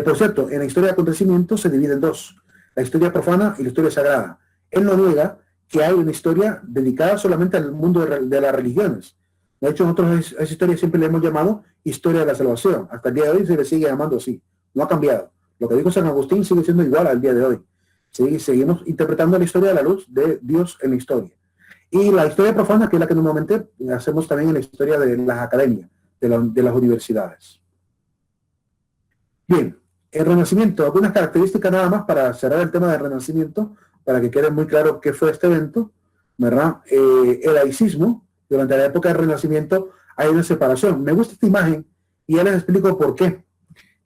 Por cierto, en la historia de acontecimientos se divide en 2, la historia profana y la historia sagrada. Él no niega que hay una historia dedicada solamente al mundo de las religiones. De hecho, nosotros a esa historia siempre le hemos llamado historia de la salvación. Hasta el día de hoy se le sigue llamando así. No ha cambiado. Lo que dijo San Agustín sigue siendo igual al día de hoy. Seguimos interpretando la historia a la luz de Dios en la historia. Y la historia profana, que es la que normalmente hacemos también en la historia de las academias, de las universidades. Bien, el Renacimiento, algunas características nada más para cerrar el tema del Renacimiento, para que quede muy claro qué fue este evento, ¿verdad? El laicismo, durante la época del Renacimiento hay una separación. Me gusta esta imagen y ya les explico por qué.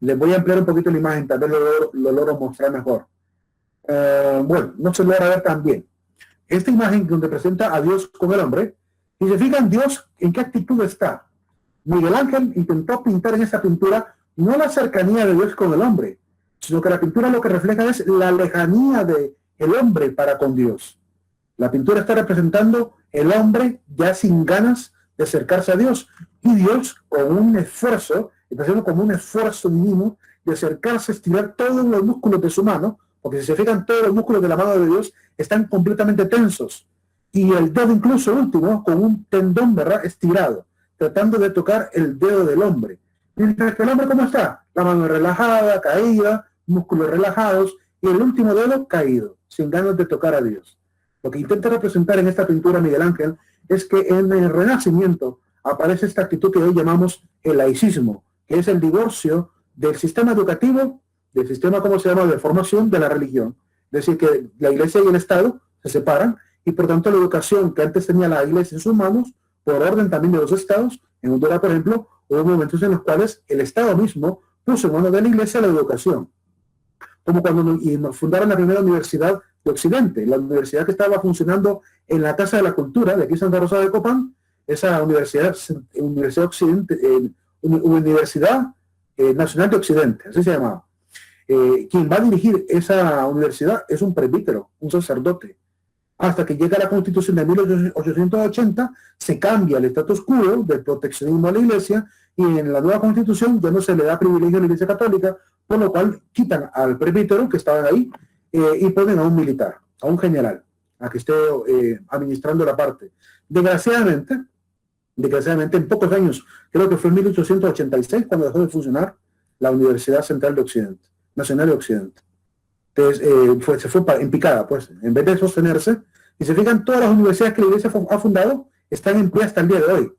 Les voy a ampliar un poquito la imagen, tal vez lo logro mostrar mejor. Bueno, no se logra ver tan bien. Esta imagen donde presenta a Dios con el hombre, y se fijan Dios en qué actitud está. Miguel Ángel intentó pintar en esa pintura no la cercanía de Dios con el hombre, sino que la pintura lo que refleja es la lejanía del hombre para con Dios. La pintura está representando el hombre ya sin ganas de acercarse a Dios, y Dios con un esfuerzo, está haciendo como un esfuerzo divino de acercarse, estirar todos los músculos de su mano, porque si se fijan todos los músculos de la mano de Dios están completamente tensos, y el dedo incluso último con un tendón, ¿verdad?, estirado, tratando de tocar el dedo del hombre. Mientras que el hombre, ¿cómo está? La mano relajada, caída, músculos relajados, y el último dedo caído, sin ganas de tocar a Dios. Lo que intenta representar en esta pintura Miguel Ángel es que en el Renacimiento aparece esta actitud que hoy llamamos el laicismo, que es el divorcio del sistema educativo, del sistema, ¿cómo se llama?, de formación de la religión. Es decir, que la Iglesia y el Estado se separan, y por tanto la educación que antes tenía la Iglesia en sus manos, por orden también de los estados, en Honduras, por ejemplo, hubo momentos en los cuales el Estado mismo puso en manos de la Iglesia la educación. Como cuando nos fundaron la primera universidad de Occidente, la universidad que estaba funcionando en la Casa de la Cultura, de aquí Santa Rosa de Copán, esa Universidad Nacional de Occidente, así se llamaba. Quien va a dirigir esa universidad es un presbítero, un sacerdote. Hasta que llega la Constitución de 1880, se cambia el status quo del proteccionismo a la Iglesia, y en la nueva Constitución ya no se le da privilegio a la Iglesia Católica, por lo cual quitan al presbítero que estaba ahí y ponen a un militar, a un general, a que esté administrando la parte. Desgraciadamente, en pocos años, creo que fue en 1886 cuando dejó de funcionar la Universidad Central de Occidente, Nacional de Occidente. Entonces, se fue en picada, pues, en vez de sostenerse. Y se fijan, todas las universidades que la Iglesia ha fundado están en pie hasta el día de hoy.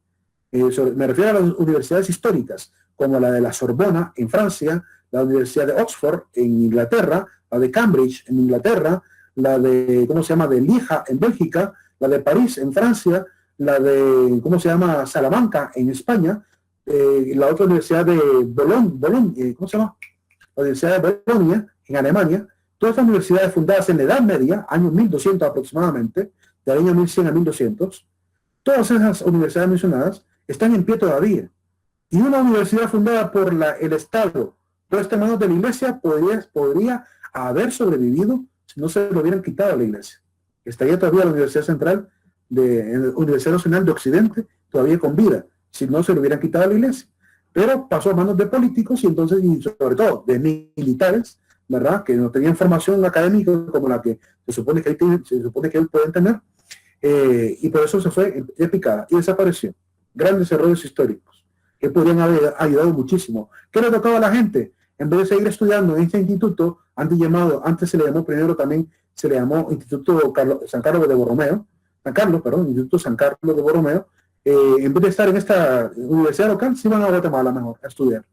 Me refiero a las universidades históricas, como la de la Sorbona en Francia, la Universidad de Oxford en Inglaterra, la de Cambridge en Inglaterra, la de, de Lieja en Bélgica, la de París en Francia, la de, Salamanca en España, la otra universidad de Bolonia, la Universidad de Bolonia en Alemania. Todas estas universidades fundadas en la Edad Media, año 1200 aproximadamente, del año 1100 a 1200, todas esas universidades mencionadas están en pie todavía. Y una universidad fundada por el Estado, todo este manos de la Iglesia, podría haber sobrevivido si no se lo hubieran quitado a la Iglesia. Estaría todavía la Universidad Central, Universidad Nacional de Occidente, todavía con vida, si no se lo hubieran quitado a la Iglesia. Pero pasó a manos de políticos y entonces, y sobre todo, de militares, ¿verdad?, que no tenían formación académica como la que se supone que ellos pueden tener, y por eso se fue de picada y desapareció. Grandes errores históricos que podrían haber ayudado muchísimo. ¿Qué le tocaba a la gente? En vez de seguir estudiando en este instituto, antes se le llamó primero también, se le llamó Instituto San Carlos de Borromeo, Instituto San Carlos de Borromeo, en vez de estar en esta universidad local, se iban a Guatemala mejor a estudiar,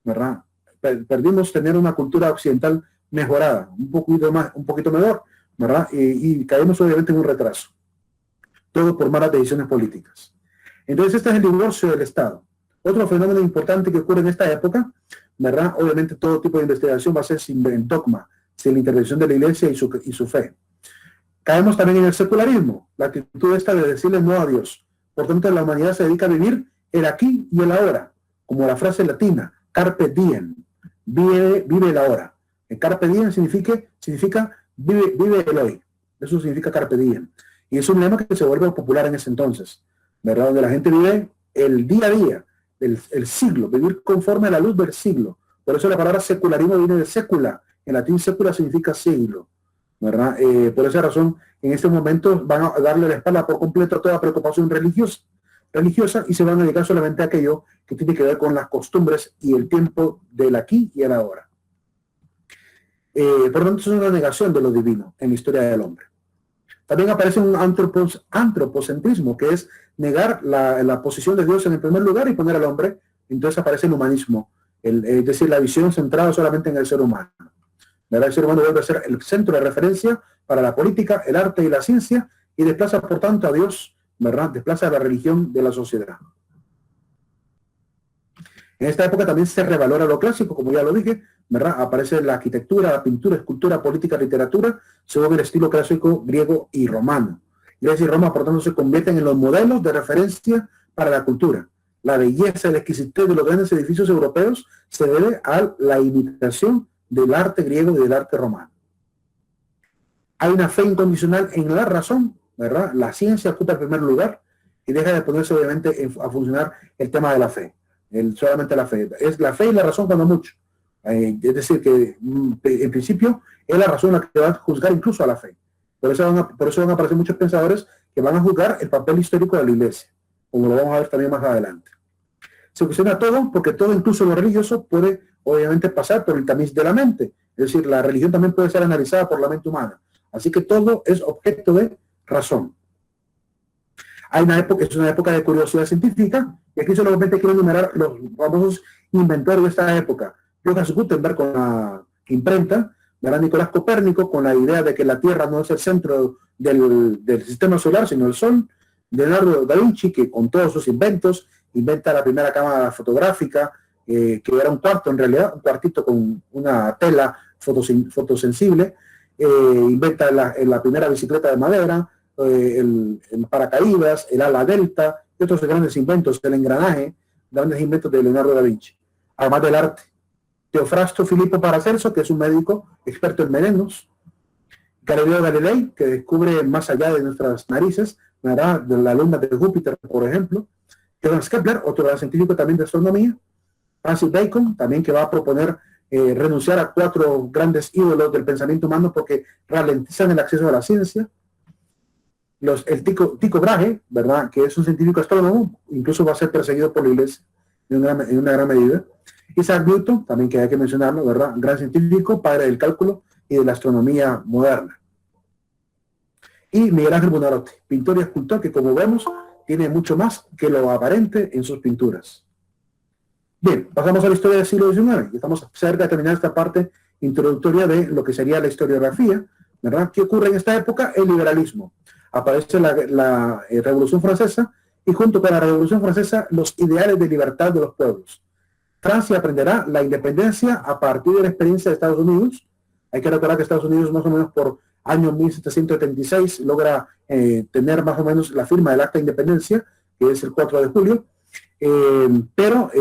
¿verdad? Perdimos tener una cultura occidental mejorada, un poquito mejor, ¿verdad? Y caemos obviamente en un retraso. Todo por malas decisiones políticas. Entonces este es el divorcio del Estado. Otro fenómeno importante que ocurre en esta época, ¿verdad? Obviamente todo tipo de investigación va a ser sin dogma, sin la intervención de la Iglesia y su fe. Caemos también en el secularismo, la actitud esta de decirle no a Dios. Por tanto, la humanidad se dedica a vivir el aquí y el ahora, como la frase latina, carpe diem, vive el ahora. El carpe diem significa vive el hoy. Eso significa carpe diem. Y es un lema que se vuelve popular en ese entonces, ¿verdad? Donde la gente vive el día a día, el siglo, vivir conforme a la luz del siglo. Por eso la palabra secularismo viene de secula. En latín secula significa siglo, ¿verdad? Por esa razón, en este momento van a darle la espalda por completo a toda preocupación religiosa. religiosa y se van a dedicar solamente a aquello que tiene que ver con las costumbres y el tiempo del aquí y el ahora. Por lo tanto, es una negación de lo divino en la historia del hombre. También aparece un antropocentrismo, que es negar la posición de Dios en el primer lugar y poner al hombre. Entonces aparece el humanismo, es decir, la visión centrada solamente en el ser humano. El ser humano vuelve a ser el centro de referencia para la política, el arte y la ciencia, y desplaza, por tanto, a Dios, ¿verdad? Desplaza a la religión de la sociedad. En esta época también se revalora lo clásico, como ya lo dije, ¿verdad? Aparece la arquitectura, la pintura, escultura, política, literatura, según el estilo clásico griego y romano. Grecia y Roma, por tanto, se convierten en los modelos de referencia para la cultura. La belleza y la exquisitez de los grandes edificios europeos se debe a la imitación del arte griego y del arte romano. Hay una fe incondicional en la razón, ¿verdad? La ciencia ocupa el primer lugar y deja de ponerse obviamente a funcionar el tema de la fe, solamente la fe. Es la fe y la razón cuando mucho. Es decir, que en principio es la razón la que va a juzgar incluso a la fe. Por eso van a aparecer muchos pensadores que van a juzgar el papel histórico de la Iglesia, como lo vamos a ver también más adelante. Se cuestiona todo, porque todo, incluso lo religioso, puede obviamente pasar por el tamiz de la mente. Es decir, la religión también puede ser analizada por la mente humana. Así que todo es objeto de razón. Es una época de curiosidad científica, y aquí solamente quiero enumerar los famosos inventores de esta época. Johannes Gutenberg con la imprenta, ¿verdad? Nicolás Copérnico con la idea de que la Tierra no es el centro del sistema solar, sino el Sol. Leonardo da Vinci, que con todos sus inventos, inventa la primera cámara fotográfica, que era un cuarto en realidad, un cuartito con una tela fotosensible, inventa la primera bicicleta de madera, el paracaídas, el ala delta, y otros grandes inventos, el engranaje, grandes inventos de Leonardo da Vinci. Además del arte. Teofrasto Filippo Paracelso, que es un médico experto en venenos. Galileo Galilei, que descubre más allá de nuestras narices, ¿verdad? De la luna de Júpiter, por ejemplo. Johannes Kepler, otro gran científico también de astronomía. Francis Bacon, también, que va a proponer renunciar a 4 grandes ídolos del pensamiento humano porque ralentizan el acceso a la ciencia. El Tycho Brahe, ¿verdad? Que es un científico astrónomo, incluso va a ser perseguido por la Iglesia en una gran medida. Isaac Newton, también que hay que mencionarlo, ¿verdad? Un gran científico, padre del cálculo y de la astronomía moderna. Y Miguel Ángel Buonarroti, pintor y escultor que, como vemos, tiene mucho más que lo aparente en sus pinturas. Bien, pasamos a la historia del siglo XIX y estamos cerca de terminar esta parte introductoria de lo que sería la historiografía, ¿verdad? ¿Qué ocurre en esta época? El liberalismo. Aparece la Revolución Francesa y junto con la Revolución Francesa los ideales de libertad de los pueblos. Francia aprenderá la independencia a partir de la experiencia de Estados Unidos. Hay que recordar que Estados Unidos más o menos por año 1776 logra tener más o menos la firma del Acta de Independencia, que es el 4 de julio, pero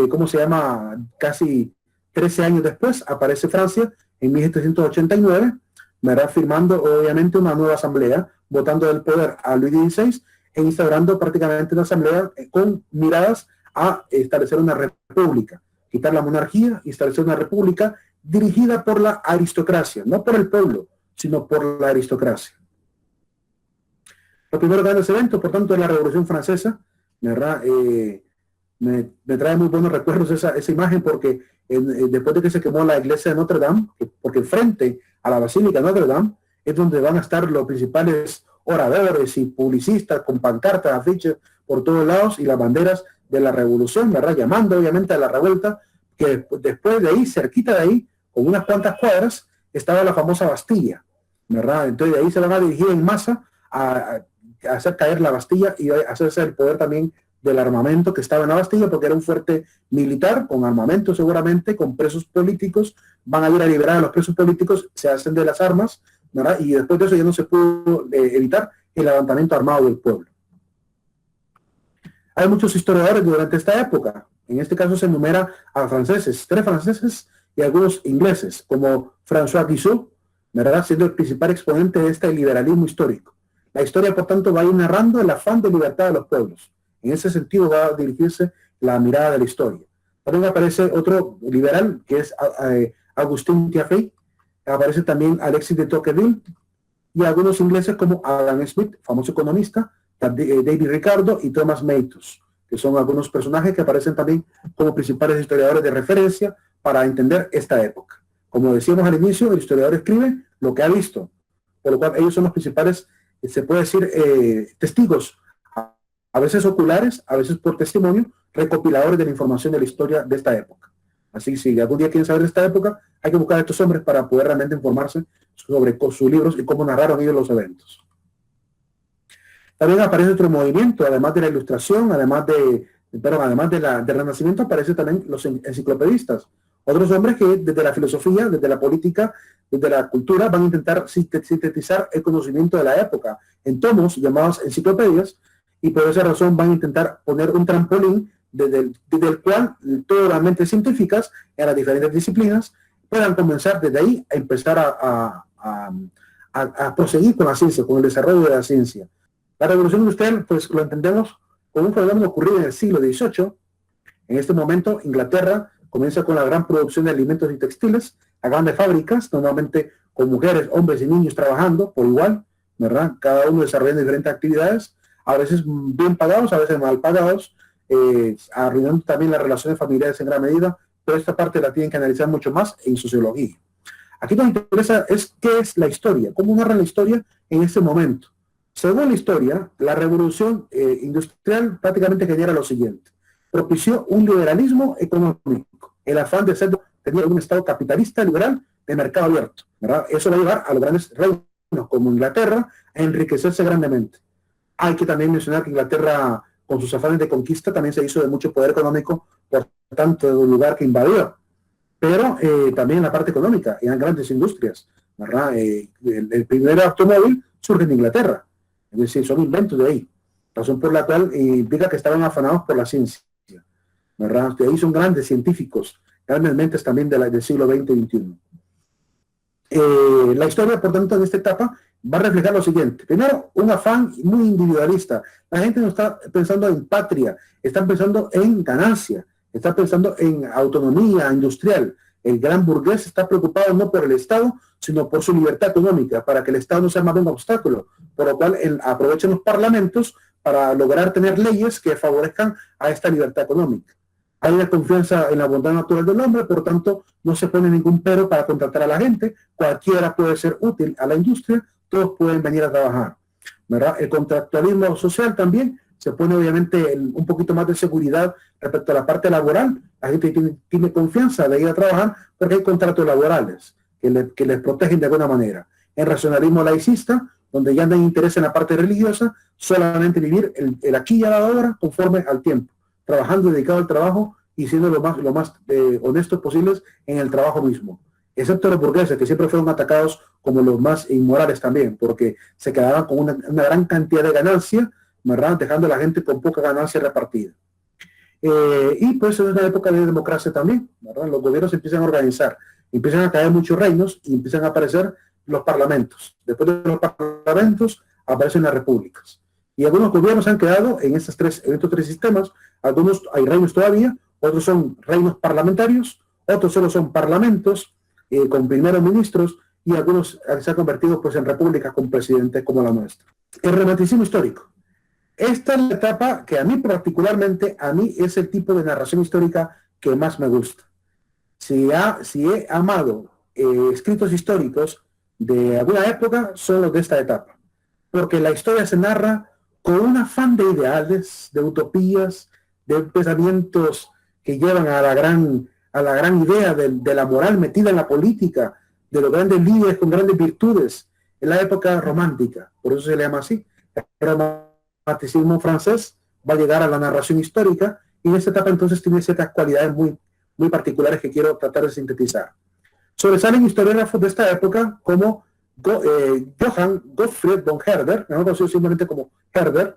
casi 13 años después aparece Francia en 1789, ¿verdad? Firmando obviamente una nueva asamblea, votando del poder a Luis XVI e instaurando prácticamente una asamblea con miradas a establecer una república, quitar la monarquía y establecer una república dirigida por la aristocracia, no por el pueblo, sino por la aristocracia. Los primeros grandes eventos, por tanto, de la Revolución Francesa, ¿verdad? Me trae muy buenos recuerdos esa imagen porque después de que se quemó la iglesia de Notre Dame, porque frente a la Basílica de Notre Dame es donde van a estar los principales oradores y publicistas con pancartas, afiches por todos lados y las banderas de la revolución, ¿verdad? Llamando obviamente a la revuelta, que después de ahí, cerquita de ahí, con unas cuantas cuadras, estaba la famosa Bastilla, ¿verdad? Entonces de ahí se van a dirigir en masa a hacer caer la Bastilla y a hacerse el poder también del armamento que estaba en la Bastilla, porque era un fuerte militar, con armamento seguramente, con presos políticos. Van a ir a liberar a los presos políticos, se hacen de las armas, ¿verdad? Y después de eso ya no se pudo evitar el levantamiento armado del pueblo. Hay muchos historiadores durante esta época. En este caso se enumera a franceses, 3 franceses y algunos ingleses, como François Guizot, ¿verdad? Siendo el principal exponente de este liberalismo histórico. La historia, por tanto, va a ir narrando el afán de libertad de los pueblos. En ese sentido va a dirigirse la mirada de la historia. También aparece otro liberal, que es Augustin Thierry. Aparece también Alexis de Tocqueville y algunos ingleses como Adam Smith, famoso economista, David Ricardo y Thomas Malthus, que son algunos personajes que aparecen también como principales historiadores de referencia para entender esta época. Como decíamos al inicio, el historiador escribe lo que ha visto, por lo cual ellos son los principales, se puede decir, testigos, a veces oculares, a veces por testimonio, recopiladores de la información de la historia de esta época. Así que si algún día quieren saber de esta época, hay que buscar a estos hombres para poder realmente informarse sobre sus libros y cómo narraron ellos los eventos. También aparece otro movimiento, además de la ilustración, además del Renacimiento, aparecen también los enciclopedistas. Otros hombres que desde la filosofía, desde la política, desde la cultura, van a intentar sintetizar el conocimiento de la época en tomos llamados enciclopedias, y por esa razón van a intentar poner un trampolín desde el cual todas las mentes científicas en las diferentes disciplinas puedan comenzar desde ahí a empezar a proseguir con la ciencia, con el desarrollo de la ciencia. La revolución industrial, pues lo entendemos como un fenómeno ocurrido en el siglo XVIII. En este momento, Inglaterra comienza con la gran producción de alimentos y textiles, a grandes fábricas, normalmente con mujeres, hombres y niños trabajando por igual, ¿verdad? Cada uno desarrollando diferentes actividades, a veces bien pagados, a veces mal pagados, arruinando también las relaciones familiares en gran medida, pero esta parte la tienen que analizar mucho más en sociología. Aquí lo que nos interesa es qué es la historia, cómo narra la historia en este momento. Según la historia, la revolución industrial prácticamente genera lo siguiente: propició un liberalismo económico, el afán de tener un estado capitalista liberal de mercado abierto, ¿verdad? Eso va a llevar a los grandes reinos como Inglaterra a enriquecerse grandemente. Hay que también mencionar que Inglaterra, con sus afanes de conquista, también se hizo de mucho poder económico, por tanto, de un lugar que invadió. Pero también la parte económica, eran grandes industrias, ¿verdad? El primer automóvil surge en Inglaterra, es decir, son inventos de ahí, razón por la cual implica que estaban afanados por la ciencia, ¿verdad? De ahí son grandes científicos, grandes mentes también del siglo XX y XXI. La historia, por tanto, en esta etapa va a reflejar lo siguiente. Primero, un afán muy individualista. La gente no está pensando en patria, están pensando en ganancia, está pensando en autonomía industrial. El gran burgués está preocupado no por el Estado, sino por su libertad económica, para que el Estado no sea más bien un obstáculo, por lo cual aprovechan los parlamentos para lograr tener leyes que favorezcan a esta libertad económica. Hay una confianza en la bondad natural del hombre, por lo tanto, no se pone ningún pero para contratar a la gente, cualquiera puede ser útil a la industria, todos pueden venir a trabajar, ¿verdad? El contractualismo social también se pone obviamente un poquito más de seguridad respecto a la parte laboral. La gente tiene confianza de ir a trabajar porque hay contratos laborales que les protegen de alguna manera. El racionalismo laicista, donde ya no hay interés en la parte religiosa, solamente vivir el aquí y el ahora conforme al tiempo, trabajando, dedicado al trabajo y siendo lo más honestos posibles en el trabajo mismo. Excepto los burgueses, que siempre fueron atacados como los más inmorales también, porque se quedaban con una gran cantidad de ganancia, ¿verdad? Dejando a la gente con poca ganancia repartida. Y pues es una época de democracia también, ¿verdad? Los gobiernos empiezan a organizar, empiezan a caer muchos reinos y empiezan a aparecer los parlamentos. Después de los parlamentos aparecen las repúblicas. Y algunos gobiernos han quedado en estos tres sistemas. Algunos hay reinos todavía, otros son reinos parlamentarios, otros solo son parlamentos con primeros ministros, y algunos se han convertido pues en repúblicas con presidentes como la nuestra. El romanticismo histórico. Esta es la etapa que a mí particularmente, es el tipo de narración histórica que más me gusta. Si he amado escritos históricos de alguna época, son los de esta etapa. Porque la historia se narra con un afán de ideales, de utopías, de pensamientos que llevan a la gran idea de la moral metida en la política, de los grandes líderes con grandes virtudes, en la época romántica, por eso se le llama así. El romanticismo francés va a llegar a la narración histórica, y en esta etapa entonces tiene ciertas cualidades muy particulares que quiero tratar de sintetizar. Sobresalen historiógrafos de esta época como Johann Gottfried von Herder, mejor conocido simplemente como Herder,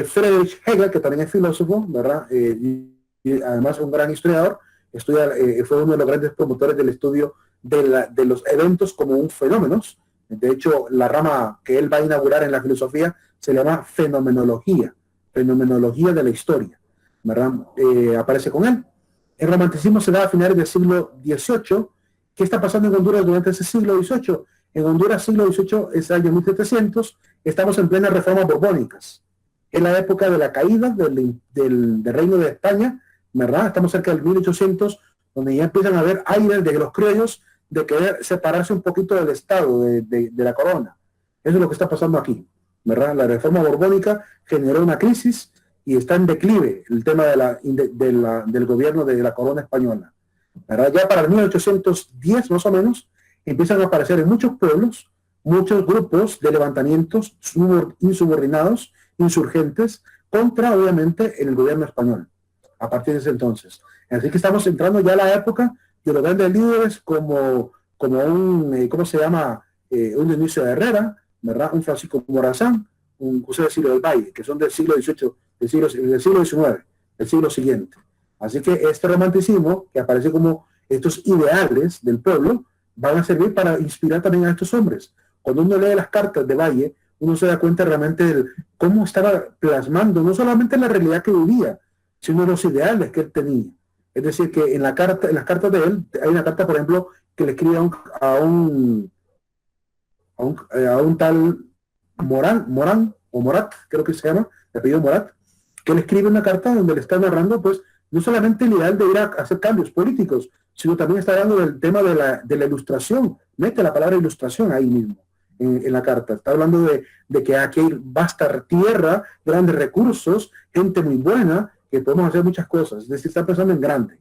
Friedrich Hegel, que también es filósofo, ¿verdad? Y además un gran historiador, fue uno de los grandes promotores del estudio de los eventos como un fenómenos. De hecho, la rama que él va a inaugurar en la filosofía se llama fenomenología de la historia, ¿verdad? Aparece con él. El romanticismo se da a finales del siglo XVIII. ¿Qué está pasando en Honduras durante ese siglo XVIII? En Honduras, siglo XVIII es año 1700, estamos en plenas reformas borbónicas. Es la época de la caída del Reino de España, ¿verdad? Estamos cerca del 1800, donde ya empiezan a haber aires de los criollos de querer separarse un poquito del Estado, de la corona. Eso es lo que está pasando aquí, ¿verdad? La reforma borbónica generó una crisis y está en declive el tema del gobierno de la corona española, ¿verdad? Ya para el 1810 más o menos empiezan a aparecer en muchos pueblos muchos grupos de levantamientos insubordinados, insurgentes, contra obviamente el gobierno español a partir de ese entonces. Así que estamos entrando ya a la época de los grandes líderes como un, ¿cómo se llama? Un Dionisio de Herrera, ¿verdad? Un Francisco Morazán, un José de Silo del Valle, que son del siglo XVIII, del siglo XIX, del siglo siguiente. Así que este romanticismo, que aparece como estos ideales del pueblo, van a servir para inspirar también a estos hombres. Cuando uno lee las cartas de Valle, uno se da cuenta realmente de cómo estaba plasmando no solamente la realidad que vivía, sino los ideales que él tenía. Es decir, que en las cartas de él, hay una carta, por ejemplo, que le escribe a un tal Morán, o Morat, creo que se llama, de apellido Morat, que le escribe una carta donde le está narrando, pues, no solamente el ideal de ir a hacer cambios políticos, sino también está hablando del tema de la ilustración. Mete la palabra ilustración ahí mismo, en la carta. Está hablando de que aquí va a estar tierra, grandes recursos, gente muy buena, que podemos hacer muchas cosas. Es decir, está pensando en grande.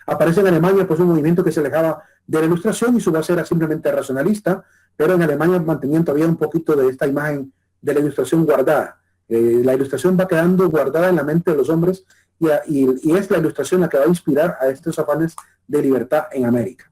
Aparece en Alemania pues un movimiento que se alejaba de la ilustración y su base era simplemente racionalista, pero en Alemania mantenían todavía un poquito de esta imagen de la ilustración guardada. La ilustración va quedando guardada en la mente de los hombres y es la ilustración la que va a inspirar a estos afanes de libertad en América.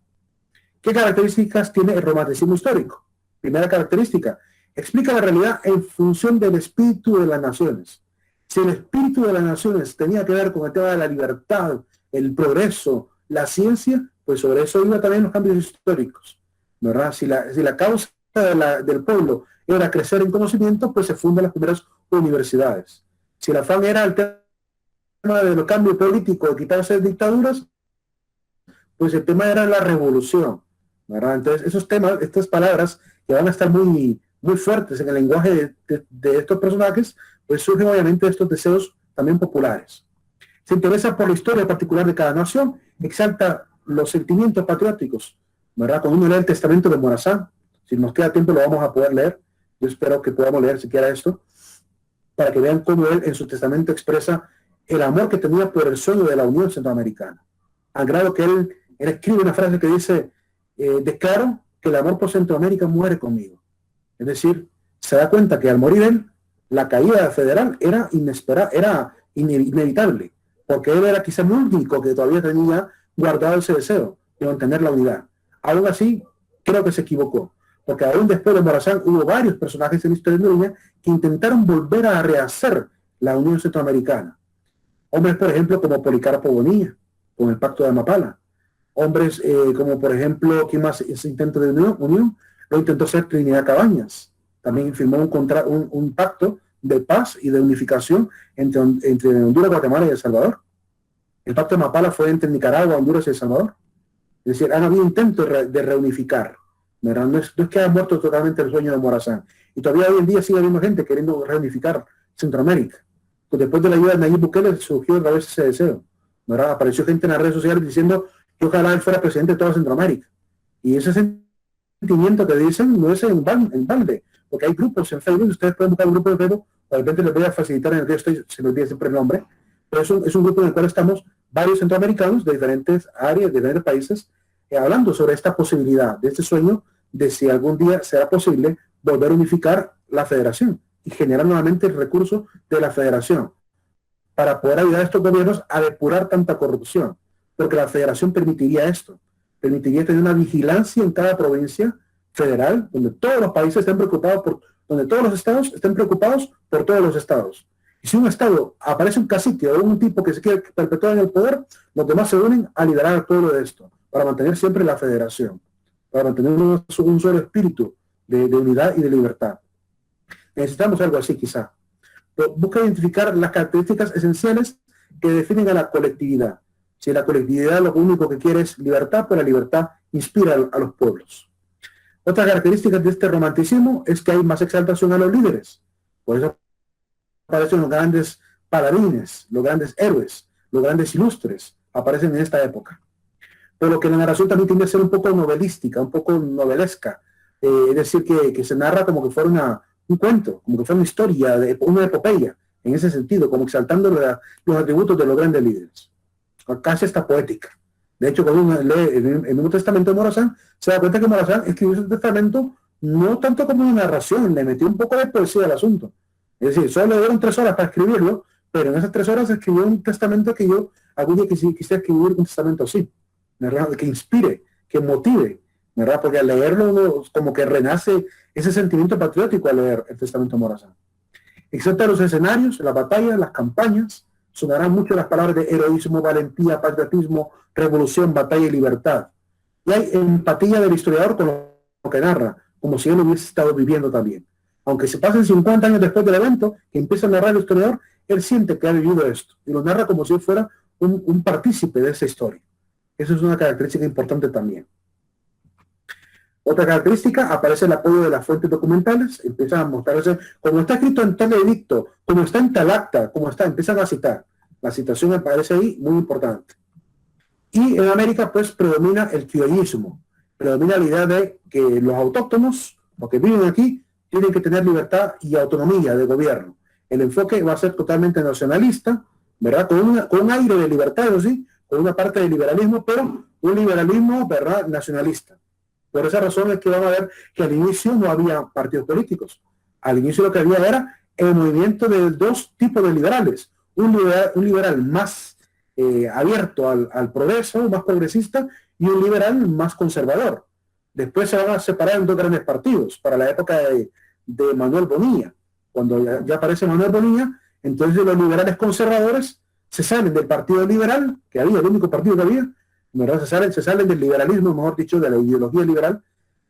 ¿Qué características tiene el romanticismo histórico? Primera característica, explica la realidad en función del espíritu de las naciones. Si el espíritu de las naciones tenía que ver con el tema de la libertad, el progreso, la ciencia, pues sobre eso iba también los cambios históricos, ¿verdad? Si la causa del pueblo era crecer en conocimiento, pues se fundan las primeras universidades. Si el afán era el tema de los cambios políticos, de quitarse dictaduras, pues el tema era la revolución, ¿verdad? Entonces esos temas, estas palabras que van a estar muy, muy fuertes en el lenguaje de estos personajes, pues surgen obviamente estos deseos también populares. Se interesa por la historia particular de cada nación, exalta los sentimientos patrióticos, ¿verdad? Cuando uno lee el testamento de Morazán, si nos queda tiempo lo vamos a poder leer, yo espero que podamos leer siquiera esto, para que vean cómo él en su testamento expresa el amor que tenía por el sueño de la Unión Centroamericana. Al grado que él escribe una frase que dice, declaro que el amor por Centroamérica muere conmigo. Es decir, se da cuenta que al morir él, la caída federal era inesperada, era inevitable, porque él era quizá el único que todavía tenía guardado ese deseo de mantener la unidad. Aún así, creo que se equivocó, porque aún después de Morazán hubo varios personajes en la historia de Línea que intentaron volver a rehacer la Unión Centroamericana. Hombres, por ejemplo, como Policarpo Bonilla, con el Pacto de Amapala. Hombres como, por ejemplo, ¿quién más? Ese intento de unión lo intentó hacer Trinidad Cabañas. También firmó un pacto de paz y de unificación entre Honduras, Guatemala y El Salvador. El Pacto de Amapala fue entre Nicaragua, Honduras y El Salvador. Es decir, han habido intentos de reunificar. No es que haya muerto totalmente el sueño de Morazán. Y todavía hoy en día sigue habiendo gente queriendo reunificar Centroamérica. Pues después de la ayuda de Nayib Bukele surgió otra vez ese deseo, ¿verdad? Apareció gente en las redes sociales diciendo que ojalá él fuera presidente de toda Centroamérica. Y ese sentimiento que dicen no es en balde, porque hay grupos en Facebook, ustedes pueden buscar un grupo de Facebook, de repente les voy a facilitar en el que se me olvida siempre el nombre, pero es un grupo en el cual estamos varios centroamericanos de diferentes áreas, de diferentes países, hablando sobre esta posibilidad, de este sueño, de si algún día será posible volver a unificar la federación y generar nuevamente el recurso de la federación para poder ayudar a estos gobiernos a depurar tanta corrupción, porque la federación permitiría esto, permitiría tener una vigilancia en cada provincia federal, donde todos los países estén preocupados donde todos los estados estén preocupados por todos los estados. Y si un estado aparece un cacique o un tipo que se quiere perpetuar en el poder, los demás se unen a liderar al pueblo de esto, para mantener siempre la federación, para mantener un solo espíritu de unidad y de libertad. Necesitamos algo así quizá. Pero busca identificar las características esenciales que definen a la colectividad. Si la colectividad lo único que quiere es libertad, pues la libertad inspira a los pueblos. Otra característica de este romanticismo es que hay más exaltación a los líderes. Por eso aparecen los grandes paladines, los grandes héroes, los grandes ilustres, aparecen en esta época. Por lo que la narración también tiende a ser un poco novelística, un poco novelesca, es decir, que se narra como que fuera un cuento, como que fuera una historia, una epopeya, en ese sentido, como exaltando los atributos de los grandes líderes. Casi hasta poética. De hecho, cuando uno lee el Nuevo Testamento de Morazán, se da cuenta que Morazán escribió ese testamento no tanto como una narración, le metió un poco de poesía al asunto. Es decir, solo le dieron 3 horas para escribirlo, pero en esas 3 horas escribió un testamento que yo algún día quisiera escribir un testamento así, ¿verdad? Que inspire, que motive, ¿verdad? Porque al leerlo uno como que renace ese sentimiento patriótico al leer el testamento de Morazán. Excepto los escenarios, las batallas, las campañas, sonarán mucho las palabras de heroísmo, valentía, patriotismo, revolución, batalla y libertad. Y hay empatía del historiador con lo que narra, como si él lo hubiese estado viviendo también. Aunque se pasen 50 años después del evento, que empieza a narrar el historiador, él siente que ha vivido esto y lo narra como si él fuera un partícipe de esa historia. Eso es una característica importante también. Otra característica, aparece el apoyo de las fuentes documentales, empiezan a mostrarse, como está escrito en tal edicto, como está en tal acta, como está, empiezan a citar. La citación aparece ahí, muy importante. Y en América, pues, predomina el criollismo, predomina la idea de que los autóctonos, los que viven aquí, tienen que tener libertad y autonomía de gobierno. El enfoque va a ser totalmente nacionalista, ¿verdad? Con un aire de libertad, eso sí, con una parte de liberalismo, pero un liberalismo, ¿verdad?, nacionalista. Por esa razón es que van a ver que al inicio no había partidos políticos. Al inicio lo que había era el movimiento de 2 tipos de liberales. Un liberal más abierto al progreso, más progresista, y un liberal más conservador. Después se van a separar en 2 grandes partidos para la época de Manuel Bonilla. Cuando ya aparece Manuel Bonilla, entonces los liberales conservadores se salen del partido liberal, que había, el único partido que había, ¿verdad? Se salen del liberalismo, mejor dicho, de la ideología liberal,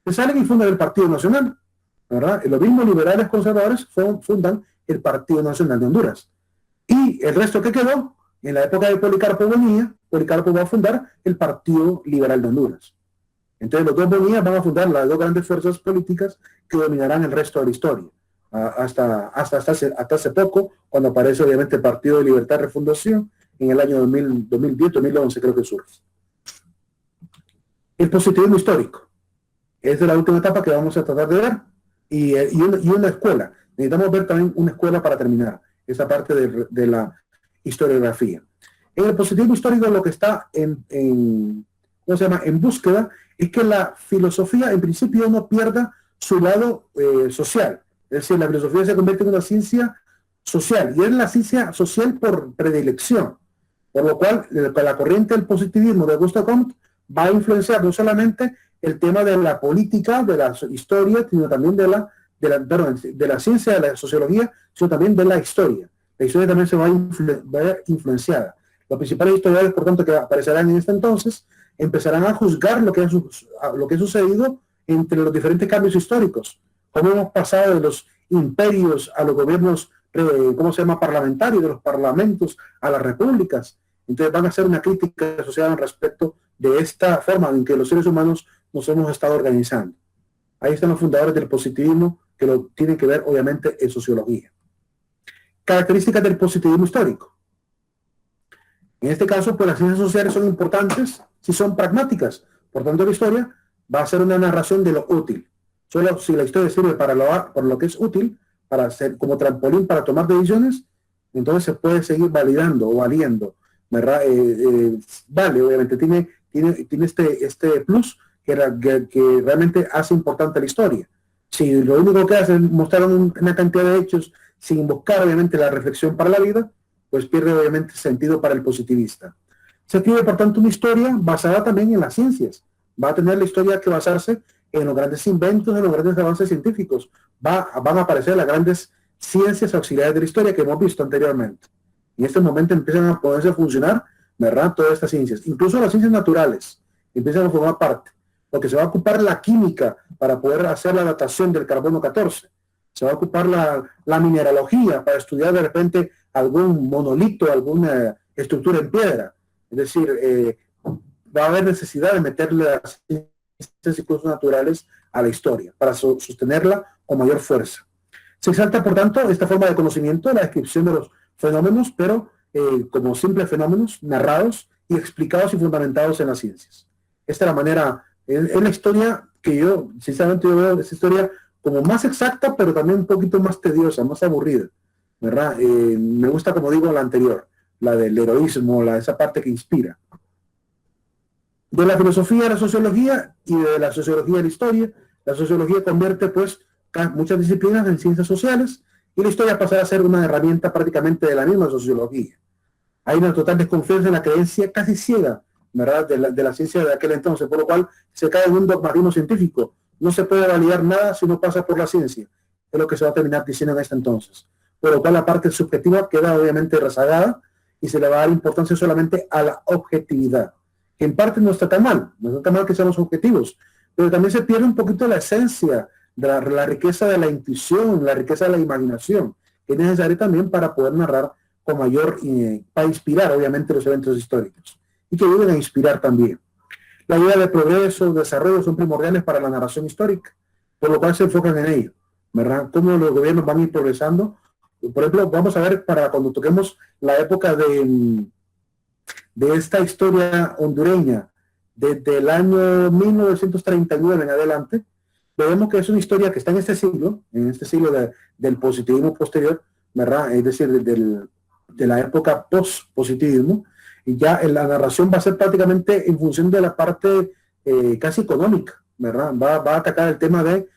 se salen y fundan el Partido Nacional, ¿verdad? Y los mismos liberales conservadores fundan el Partido Nacional de Honduras. Y el resto que quedó, en la época de Policarpo Bonilla, Policarpo va a fundar el Partido Liberal de Honduras. Entonces los 2 Bonillas van a fundar las 2 grandes fuerzas políticas que dominarán el resto de la historia. Hasta hace poco, cuando aparece obviamente el Partido de Libertad y Refundación, en el año 2010, 2011 creo que surge. El positivismo histórico. Esa es la última etapa que vamos a tratar de ver. Y una escuela. Necesitamos ver también una escuela para terminar esa parte de la historiografía. En el positivismo histórico lo que está en búsqueda es que la filosofía en principio no pierda su lado social. Es decir, la filosofía se convierte en una ciencia social y es la ciencia social por predilección. Por lo cual, la corriente del positivismo de Auguste Comte va a influenciar no solamente el tema de la política, de la historia, sino también de la ciencia, de la sociología, sino también de la historia. La historia también se va a ver influenciada. Los principales historiadores, por tanto, que aparecerán en este entonces, empezarán a juzgar lo que ha sucedido entre los diferentes cambios históricos. Cómo hemos pasado de los imperios a los gobiernos, parlamentarios, de los parlamentos a las repúblicas. Entonces van a hacer una crítica asociada respecto de esta forma en que los seres humanos nos hemos estado organizando. Ahí están los fundadores del positivismo, que lo tienen que ver obviamente en sociología. Características del positivismo histórico. En este caso, pues las ciencias sociales son importantes si son pragmáticas. Por tanto, la historia va a ser una narración de lo útil. Solo si la historia sirve para lo que es útil, para ser como trampolín para tomar decisiones, entonces se puede seguir validando o valiendo, ¿verdad? Vale, obviamente, tiene este plus que realmente hace importante la historia. Si lo único que hace es mostrar una cantidad de hechos sin buscar, obviamente, la reflexión para la vida, pues pierde, obviamente, sentido para el positivista. Se escribe, por tanto, una historia basada también en las ciencias. Va a tener la historia que basarse en los grandes inventos, en los grandes avances científicos. Van a aparecer las grandes ciencias auxiliares de la historia que hemos visto anteriormente. En este momento empiezan a poderse funcionar, ¿verdad?, todas estas ciencias. Incluso las ciencias naturales empiezan a formar parte, porque se va a ocupar la química para poder hacer la datación del carbono 14. Se va a ocupar la mineralogía para estudiar de repente algún monolito, alguna estructura en piedra. Es decir, va a haber necesidad de meterle las ciencias y cosas naturales a la historia para sostenerla con mayor fuerza. Se exalta, por tanto, esta forma de conocimiento, la descripción de los fenómenos, pero como simples fenómenos narrados y explicados y fundamentados en las ciencias. Esta es la manera, es la historia que yo, sinceramente, yo veo esa historia como más exacta, pero también un poquito más tediosa, más aburrida, ¿verdad? Me gusta, como digo, la anterior, la del heroísmo, esa parte que inspira. De la filosofía a la sociología y de la sociología a la historia, la sociología convierte, pues, muchas disciplinas en ciencias sociales y la historia pasará a ser una herramienta prácticamente de la misma sociología. Hay una total desconfianza en la creencia casi ciega, ¿verdad?, de la ciencia de aquel entonces, por lo cual se cae en un dogmatismo científico. No se puede validar nada si no pasa por la ciencia, es lo que se va a terminar diciendo en este entonces. Por lo cual la parte subjetiva queda obviamente rezagada y se le va a dar importancia solamente a la objetividad, que en parte no está tan mal, no está tan mal que seamos objetivos, pero también se pierde un poquito la esencia de la riqueza de la intuición, la riqueza de la imaginación, que es necesaria también para poder narrar con mayor, para inspirar obviamente los eventos históricos, y que ayuden a inspirar también. La idea de progreso, desarrollo son primordiales para la narración histórica, por lo cual se enfocan en ello, ¿verdad? Cómo los gobiernos van a ir progresando. Por ejemplo, vamos a ver para cuando toquemos la época de esta historia hondureña, desde el año 1939 en adelante, vemos que es una historia que está en este siglo del positivismo posterior, ¿verdad? Es decir, de la época post-positivismo, y ya la narración va a ser prácticamente en función de la parte casi económica, ¿verdad? Va a atacar el tema de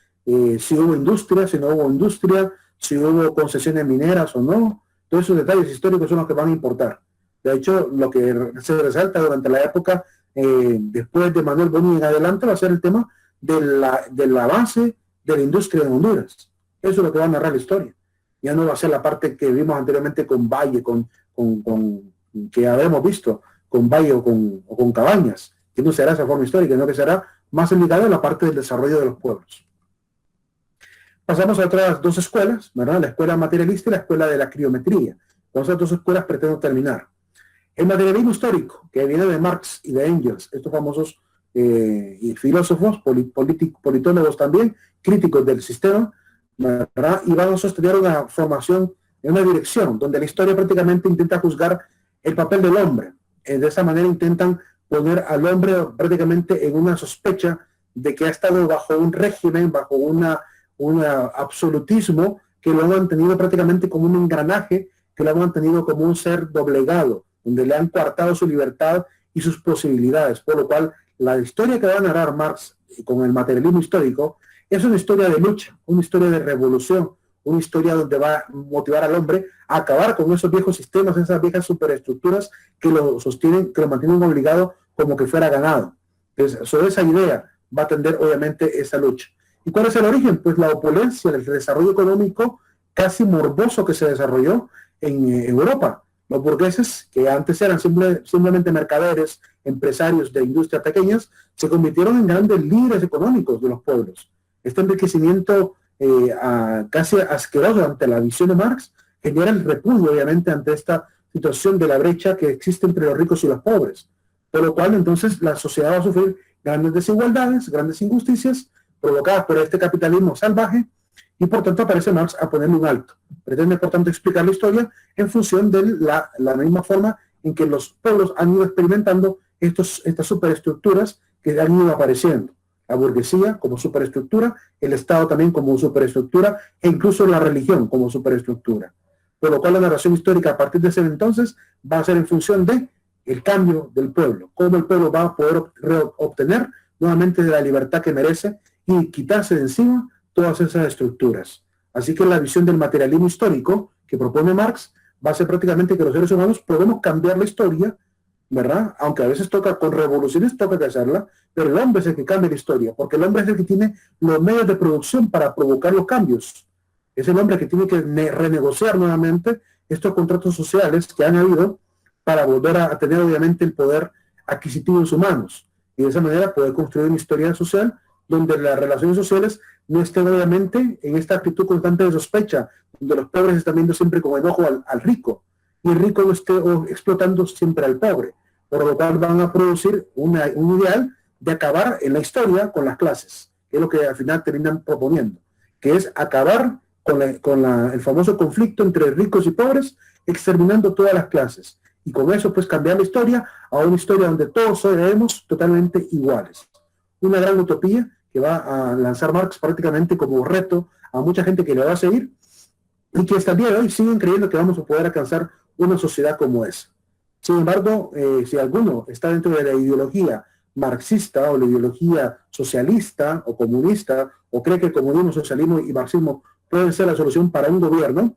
si hubo industria, si no hubo industria, si hubo concesiones mineras o no. Todos esos detalles históricos son los que van a importar. De hecho, lo que se resalta durante la época después de Manuel Bonilla en adelante va a ser el tema del avance de la industria en Honduras. Eso es lo que va a narrar la historia. Ya no va a ser la parte que vimos anteriormente con Valle, que habíamos visto, con Valle o con Cabañas, que no será esa forma histórica, sino que será más ligada a la parte del desarrollo de los pueblos. Pasamos a otras dos escuelas, ¿verdad? La escuela materialista y la escuela de la criometría. Con esas dos escuelas pretendo terminar. El materialismo histórico, que viene de Marx y de Engels, estos famosos y filósofos, politólogos también, críticos del sistema, ¿verdad? Y van a sostener una formación en una dirección donde la historia prácticamente intenta juzgar el papel del hombre. De esa manera intentan poner al hombre prácticamente en una sospecha de que ha estado bajo un régimen, bajo un absolutismo que lo han mantenido prácticamente como un engranaje, que lo han mantenido como un ser doblegado, donde le han coartado su libertad y sus posibilidades, por lo cual la historia que va a narrar Marx con el materialismo histórico es una historia de lucha, una historia de revolución, una historia donde va a motivar al hombre a acabar con esos viejos sistemas, esas viejas superestructuras que lo sostienen, que lo mantienen obligado como que fuera ganado. Entonces, sobre esa idea va a tender obviamente esa lucha. ¿Y cuál es el origen? Pues la opulencia, el desarrollo económico casi morboso que se desarrolló en Europa. Los burgueses, que antes eran simplemente mercaderes, empresarios de industrias pequeñas, se convirtieron en grandes líderes económicos de los pueblos. Este enriquecimiento casi asqueroso ante la visión de Marx genera el repudio, obviamente, ante esta situación de la brecha que existe entre los ricos y los pobres. Por lo cual, entonces, la sociedad va a sufrir grandes desigualdades, grandes injusticias, provocadas por este capitalismo salvaje, y por tanto aparece Marx a ponerle un alto. Pretende, por tanto, explicar la historia en función de la misma forma en que los pueblos han ido experimentando estas superestructuras que han ido apareciendo. La burguesía como superestructura, el Estado también como superestructura, e incluso la religión como superestructura. Por lo cual la narración histórica a partir de ese entonces va a ser en función de el cambio del pueblo, cómo el pueblo va a poder obtener nuevamente de la libertad que merece y quitarse de encima todas esas estructuras. Así que la visión del materialismo histórico que propone Marx va a ser prácticamente que los seres humanos podemos cambiar la historia, ¿verdad? Aunque a veces toca, con revoluciones toca que hacerla, pero el hombre es el que cambia la historia, porque el hombre es el que tiene los medios de producción para provocar los cambios. Es el hombre que tiene que renegociar nuevamente estos contratos sociales que han habido para volver a tener obviamente el poder adquisitivo en sus manos. Y de esa manera poder construir una historia social donde las relaciones sociales no estén obviamente en esta actitud constante de sospecha, donde los pobres están viendo siempre con enojo al rico, y el rico no esté explotando siempre al pobre, por lo cual van a producir un ideal de acabar en la historia con las clases, que es lo que al final terminan proponiendo, que es acabar el famoso conflicto entre ricos y pobres, exterminando todas las clases. Y con eso, pues, cambiar la historia a una historia donde todos seremos totalmente iguales. Una gran utopía que va a lanzar Marx prácticamente como reto a mucha gente que le va a seguir y que hasta el día de hoy siguen creyendo que vamos a poder alcanzar una sociedad como esa. Sin embargo, si alguno está dentro de la ideología marxista o la ideología socialista o comunista, o cree que el comunismo, socialismo y marxismo pueden ser la solución para un gobierno,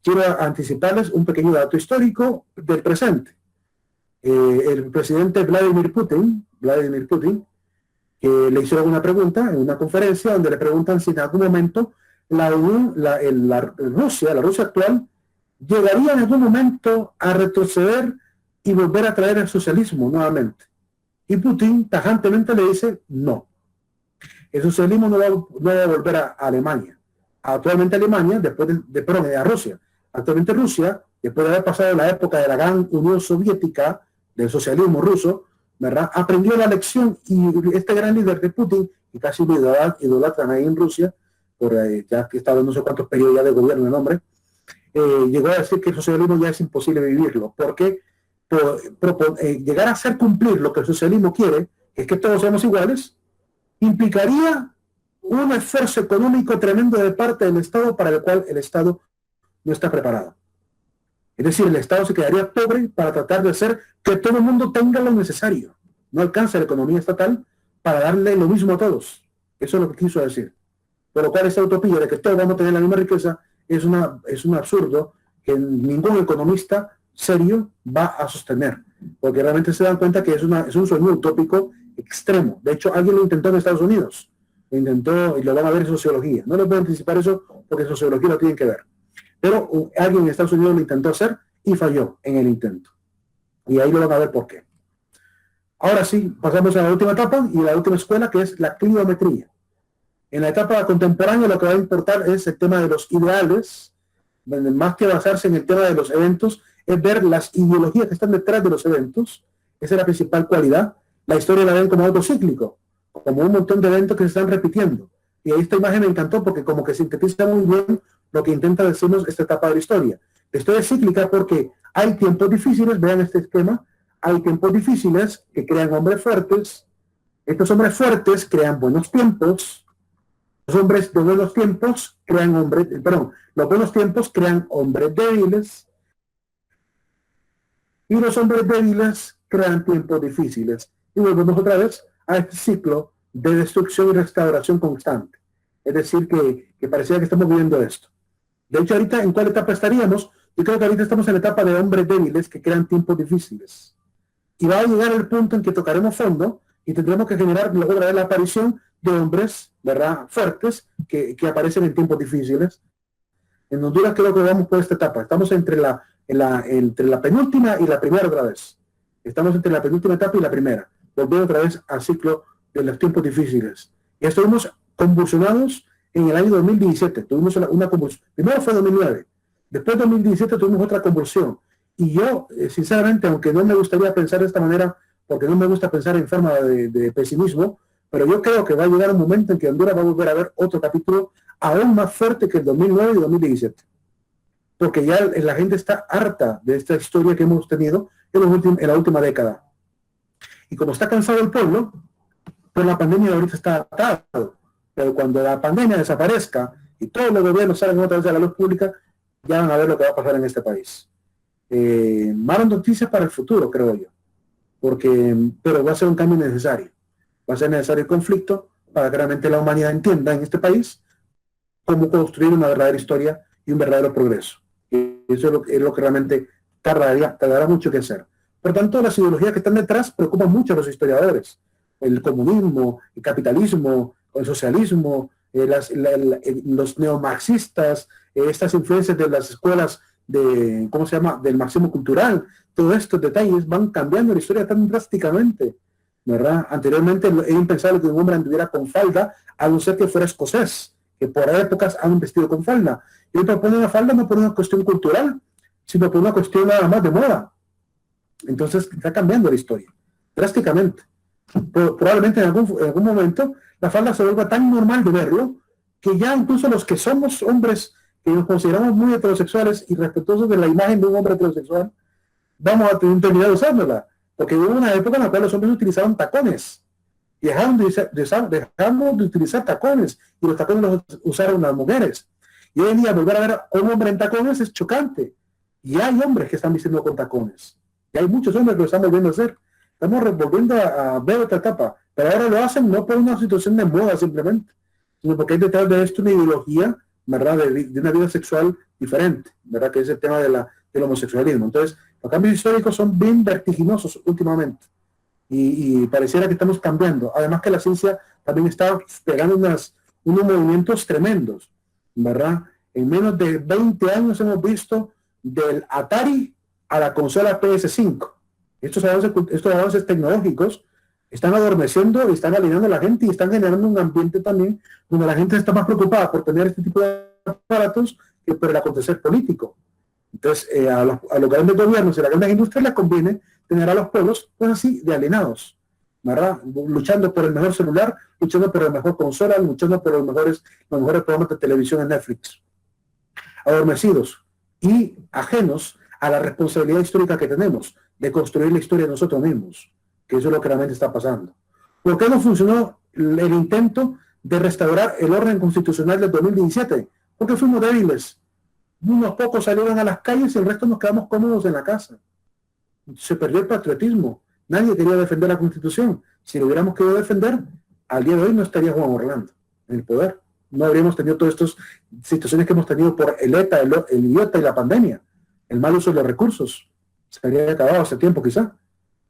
quiero anticiparles un pequeño dato histórico del presente. El presidente Vladimir Putin, que le hicieron una pregunta en una conferencia donde le preguntan si en algún momento la Rusia actual, llegaría en algún momento a retroceder y volver a traer el socialismo nuevamente. Y Putin tajantemente le dice no. El socialismo no va a volver a Alemania. Actualmente Alemania, a Rusia. Actualmente Rusia, después de haber pasado la época de la gran Unión Soviética, del socialismo ruso, ¿verdad?, aprendió la lección, y este gran líder de Putin, que casi lo idolatran ahí en Rusia, ya que está dando no sé cuántos periodos ya de gobierno el hombre, llegó a decir que el socialismo ya es imposible vivirlo, porque llegar a hacer cumplir lo que el socialismo quiere, que es que todos seamos iguales, implicaría un esfuerzo económico tremendo de parte del Estado para el cual el Estado no está preparado. Es decir, el Estado se quedaría pobre para tratar de hacer que todo el mundo tenga lo necesario. No alcanza la economía estatal para darle lo mismo a todos. Eso es lo que quiso decir. Por lo cual esta utopía de que todos vamos a tener la misma riqueza es un absurdo que ningún economista serio va a sostener, porque realmente se dan cuenta que es un sueño utópico extremo. De hecho, alguien lo intentó en Estados Unidos, lo intentó, y lo van a ver en sociología. No les voy a anticipar eso porque en sociología lo tienen que ver. Pero alguien en Estados Unidos lo intentó hacer y falló en el intento. Y ahí lo van a ver por qué. Ahora sí, pasamos a la última etapa y la última escuela, que es la cliometría. En la etapa contemporánea lo que va a importar es el tema de los ideales, donde más que basarse en el tema de los eventos, es ver las ideologías que están detrás de los eventos. Esa es la principal cualidad. La historia la ven como algo cíclico, como un montón de eventos que se están repitiendo. Y ahí esta imagen me encantó porque como que sintetiza muy bien lo que intenta decirnos esta etapa de la historia. La historia es cíclica porque hay tiempos difíciles, vean este esquema, hay tiempos difíciles que crean hombres fuertes, estos hombres fuertes crean buenos tiempos, los hombres de buenos tiempos crean los buenos tiempos crean hombres débiles, y los hombres débiles crean tiempos difíciles. Y volvemos otra vez a este ciclo de destrucción y restauración constante. Es decir, que parecía que estamos viviendo esto. De hecho, ahorita, ¿en cuál etapa estaríamos? Yo creo que ahorita estamos en la etapa de hombres débiles que crean tiempos difíciles. Y va a llegar el punto en que tocaremos fondo y tendremos que generar otra vez la aparición de hombres, ¿verdad?, fuertes que aparecen en tiempos difíciles. En Honduras creo que vamos por esta etapa. Estamos entre la penúltima y la primera otra vez. Estamos entre la penúltima etapa y la primera. Volviendo otra vez al ciclo de los tiempos difíciles. Y estuvimos convulsionados en el año 2017. Tuvimos una convulsión. Primero fue 2009. Después de 2017 tuvimos otra convulsión. Y yo, sinceramente, aunque no me gustaría pensar de esta manera, porque no me gusta pensar en forma de pesimismo, pero yo creo que va a llegar un momento en que Honduras va a volver a ver otro capítulo aún más fuerte que el 2009 y 2017. Porque ya la gente está harta de esta historia que hemos tenido en la última década. Y como está cansado el pueblo, pues la pandemia ahorita está atado. Pero cuando la pandemia desaparezca y todos los gobiernos salgan otra vez a la luz pública, ya van a ver lo que va a pasar en este país. Malas noticias para el futuro, creo yo. Pero va a ser un cambio necesario. Va a ser necesario el conflicto para que realmente la humanidad entienda en este país cómo construir una verdadera historia y un verdadero progreso. Eso es lo que realmente tardará mucho que hacer. Por tanto, las ideologías que están detrás preocupan mucho a los historiadores. El comunismo, el capitalismo, el socialismo, los neomarxistas, estas influencias de las escuelas del marxismo cultural, todos estos detalles van cambiando la historia tan drásticamente, ¿verdad? Anteriormente era impensable que un hombre anduviera con falda, a no ser que fuera escocés, que por épocas han vestido con falda. Y hoy proponen la falda no por una cuestión cultural, sino por una cuestión nada más de moda. Entonces está cambiando la historia, drásticamente. Probablemente en algún momento la falda se vuelva tan normal de verlo, que ya incluso los que somos hombres que nos consideramos muy heterosexuales y respetuosos de la imagen de un hombre heterosexual, vamos a terminar usándola. Porque hubo una época en la cual los hombres utilizaban tacones. Y dejamos de utilizar tacones. Y los tacones los usaron las mujeres. Y hoy en día volver a ver a un hombre en tacones es chocante. Y hay hombres que están vistiendo con tacones. Y hay muchos hombres que lo están volviendo a hacer. Estamos volviendo a ver otra etapa. Pero ahora lo hacen no por una situación de moda simplemente, sino porque hay detrás de esto una ideología, ¿verdad? De una vida sexual diferente, ¿verdad? Que es el tema del homosexualismo. Entonces, los cambios históricos son bien vertiginosos últimamente. Y pareciera que estamos cambiando. Además que la ciencia también está pegando unos movimientos tremendos, ¿verdad? En menos de 20 años hemos visto del Atari a la consola PS5. Estos avances tecnológicos están adormeciendo y están alineando a la gente y están generando un ambiente también donde la gente está más preocupada por tener este tipo de aparatos que por el acontecer político. Entonces, a los grandes gobiernos y a las grandes industrias les conviene tener a los pueblos, pues así, de alienados, ¿verdad? Luchando por el mejor celular, luchando por la mejor consola, luchando por los mejores programas de televisión en Netflix. Adormecidos y ajenos a la responsabilidad histórica que tenemos de construir la historia de nosotros mismos, que eso es lo que realmente está pasando. ¿Por qué no funcionó el intento de restaurar el orden constitucional del 2017? Porque fuimos débiles. Unos pocos salieron a las calles y el resto nos quedamos cómodos en la casa. Se perdió el patriotismo. Nadie quería defender la Constitución. Si lo hubiéramos querido defender, al día de hoy no estaría Juan Orlando en el poder. No habríamos tenido todas estas situaciones que hemos tenido por el ETA, el IOTA y la pandemia. El mal uso de los recursos. Se habría acabado hace tiempo quizá.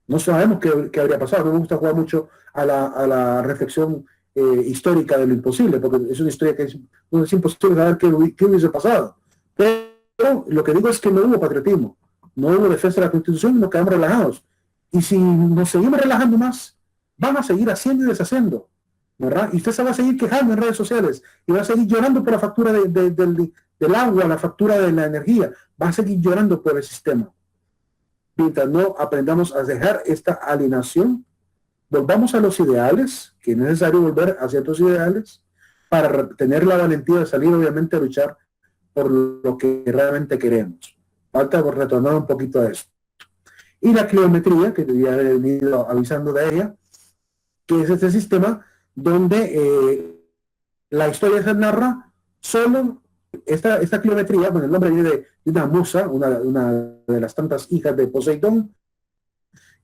No sabemos qué habría pasado. No me gusta jugar mucho a la reflexión histórica de lo imposible, porque es una historia que es imposible saber qué hubiese pasado. Pero lo que digo es que no hubo patriotismo, no hubo defensa de la Constitución y nos quedamos relajados. Y si nos seguimos relajando más, van a seguir haciendo y deshaciendo, ¿verdad? Y usted se va a seguir quejando en redes sociales y va a seguir llorando por la factura del agua, la factura de la energía, va a seguir llorando por el sistema. Mientras no aprendamos a dejar esta alienación, volvamos a los ideales, que es necesario volver a ciertos ideales para tener la valentía de salir obviamente a luchar por lo que realmente queremos. Falta por retornar un poquito a eso. Y la cliometría, que ya he venido avisando de ella, que es este sistema donde la historia se narra solo, esta cliometría, bueno, el nombre viene de una musa, una de las tantas hijas de Poseidón,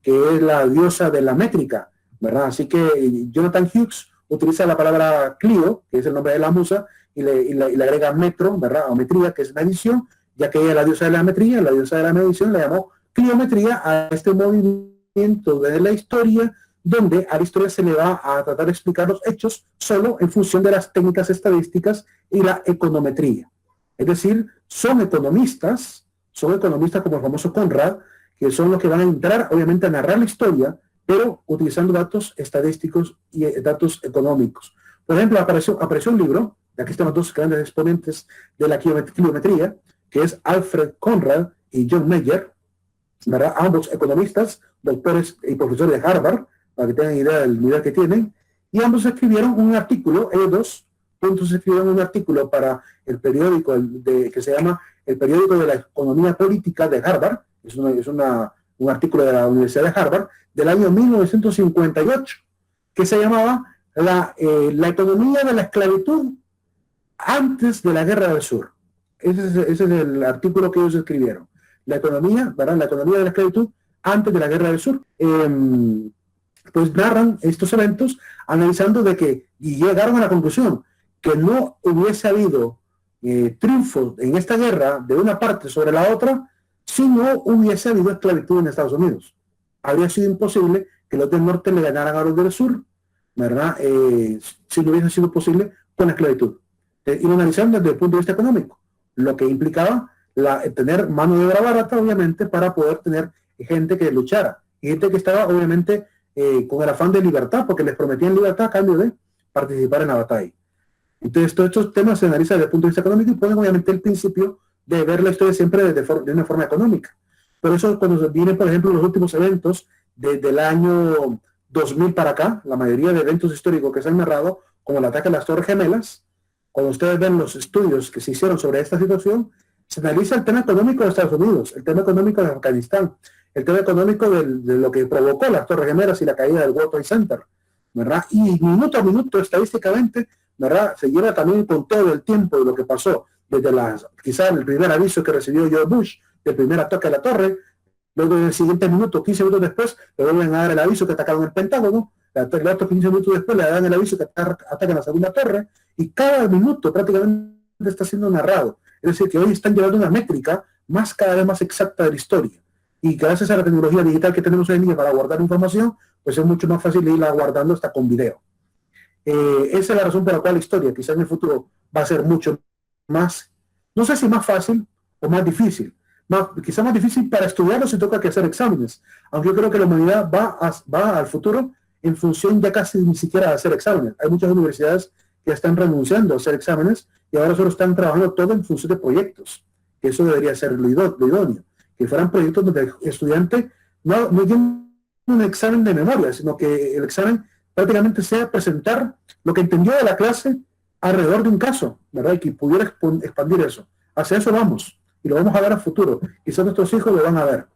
que es la diosa de la métrica, ¿verdad? Así que Jonathan Hughes utiliza la palabra Clio, que es el nombre de la musa, y le agrega metro, ¿verdad? O metría, que es medición, ya que ella es la diosa de la metría, la diosa de la medición, le llamó cliometría a este movimiento de la historia, donde a la historia se le va a tratar de explicar los hechos solo en función de las técnicas estadísticas y la econometría. Es decir, son economistas como el famoso Conrad, que son los que van a entrar, obviamente, a narrar la historia, pero utilizando datos estadísticos y datos económicos. Por ejemplo, apareció un libro, de aquí están los dos grandes exponentes de la cliometría, que es Alfred Conrad y John Mayer, ¿verdad? Ambos economistas, doctores y profesores de Harvard, para que tengan idea del nivel que tienen, y ambos escribieron un artículo, ellos dos juntos escribieron un artículo para el periódico que se llama El Periódico de la Economía Política de Harvard, es un artículo de la Universidad de Harvard, del año 1958, que se llamaba la economía de la esclavitud antes de la Guerra del Sur. Ese es el artículo que ellos escribieron. La economía, ¿verdad? La economía de la esclavitud antes de la Guerra del Sur. Pues narran estos eventos analizando y llegaron a la conclusión que no hubiese habido triunfo en esta guerra de una parte sobre la otra si no hubiese habido esclavitud en Estados Unidos. Habría sido imposible que los del norte le ganaran a los del sur, ¿verdad? Si no hubiese sido posible con la esclavitud. Y lo analizaron desde el punto de vista económico, lo que implicaba tener mano de obra barata, obviamente, para poder tener gente que luchara, y gente que estaba, obviamente, con el afán de libertad, porque les prometían libertad a cambio de participar en la batalla. Entonces, todos estos temas se analizan desde el punto de vista económico y ponen, obviamente, el principio de ver la historia siempre de una forma económica. Por eso, cuando vienen, por ejemplo, los últimos eventos desde el año 2000 para acá, la mayoría de eventos históricos que se han narrado, como el ataque a las Torres Gemelas, cuando ustedes ven los estudios que se hicieron sobre esta situación, se analiza el tema económico de Estados Unidos, el tema económico de Afganistán, el tema económico de lo que provocó las Torres Gemelas y la caída del World Trade Center, ¿verdad? Y minuto a minuto, estadísticamente, ¿verdad? Se lleva también con todo el tiempo de lo que pasó, desde quizás el primer aviso que recibió George Bush, del primer ataque a la torre, luego en el siguiente minuto, 15 minutos después, le vuelven a dar el aviso que atacaron el Pentágono, los otros 15 minutos después le dan el aviso que atacan la segunda torre, y cada minuto prácticamente está siendo narrado. Es decir, que hoy están llevando una métrica cada vez más exacta de la historia. Y gracias a la tecnología digital que tenemos hoy en día para guardar información, pues es mucho más fácil irla guardando hasta con video. Esa es la razón por la cual la historia, quizás en el futuro, va a ser mucho más, no sé si más fácil o más difícil. Quizás más difícil para estudiarlo si toca que hacer exámenes. Aunque yo creo que la humanidad va al futuro en función ya casi ni siquiera de hacer exámenes. Hay muchas universidades que están renunciando a hacer exámenes y ahora solo están trabajando todo en función de proyectos. Que eso debería ser lo idóneo. Que fueran proyectos donde el estudiante no tiene un examen de memoria, sino que el examen prácticamente sea presentar lo que entendió de la clase alrededor de un caso, ¿verdad? Y que pudiera expandir eso. Hacia eso vamos, y lo vamos a ver a futuro. Quizás nuestros hijos lo van a ver,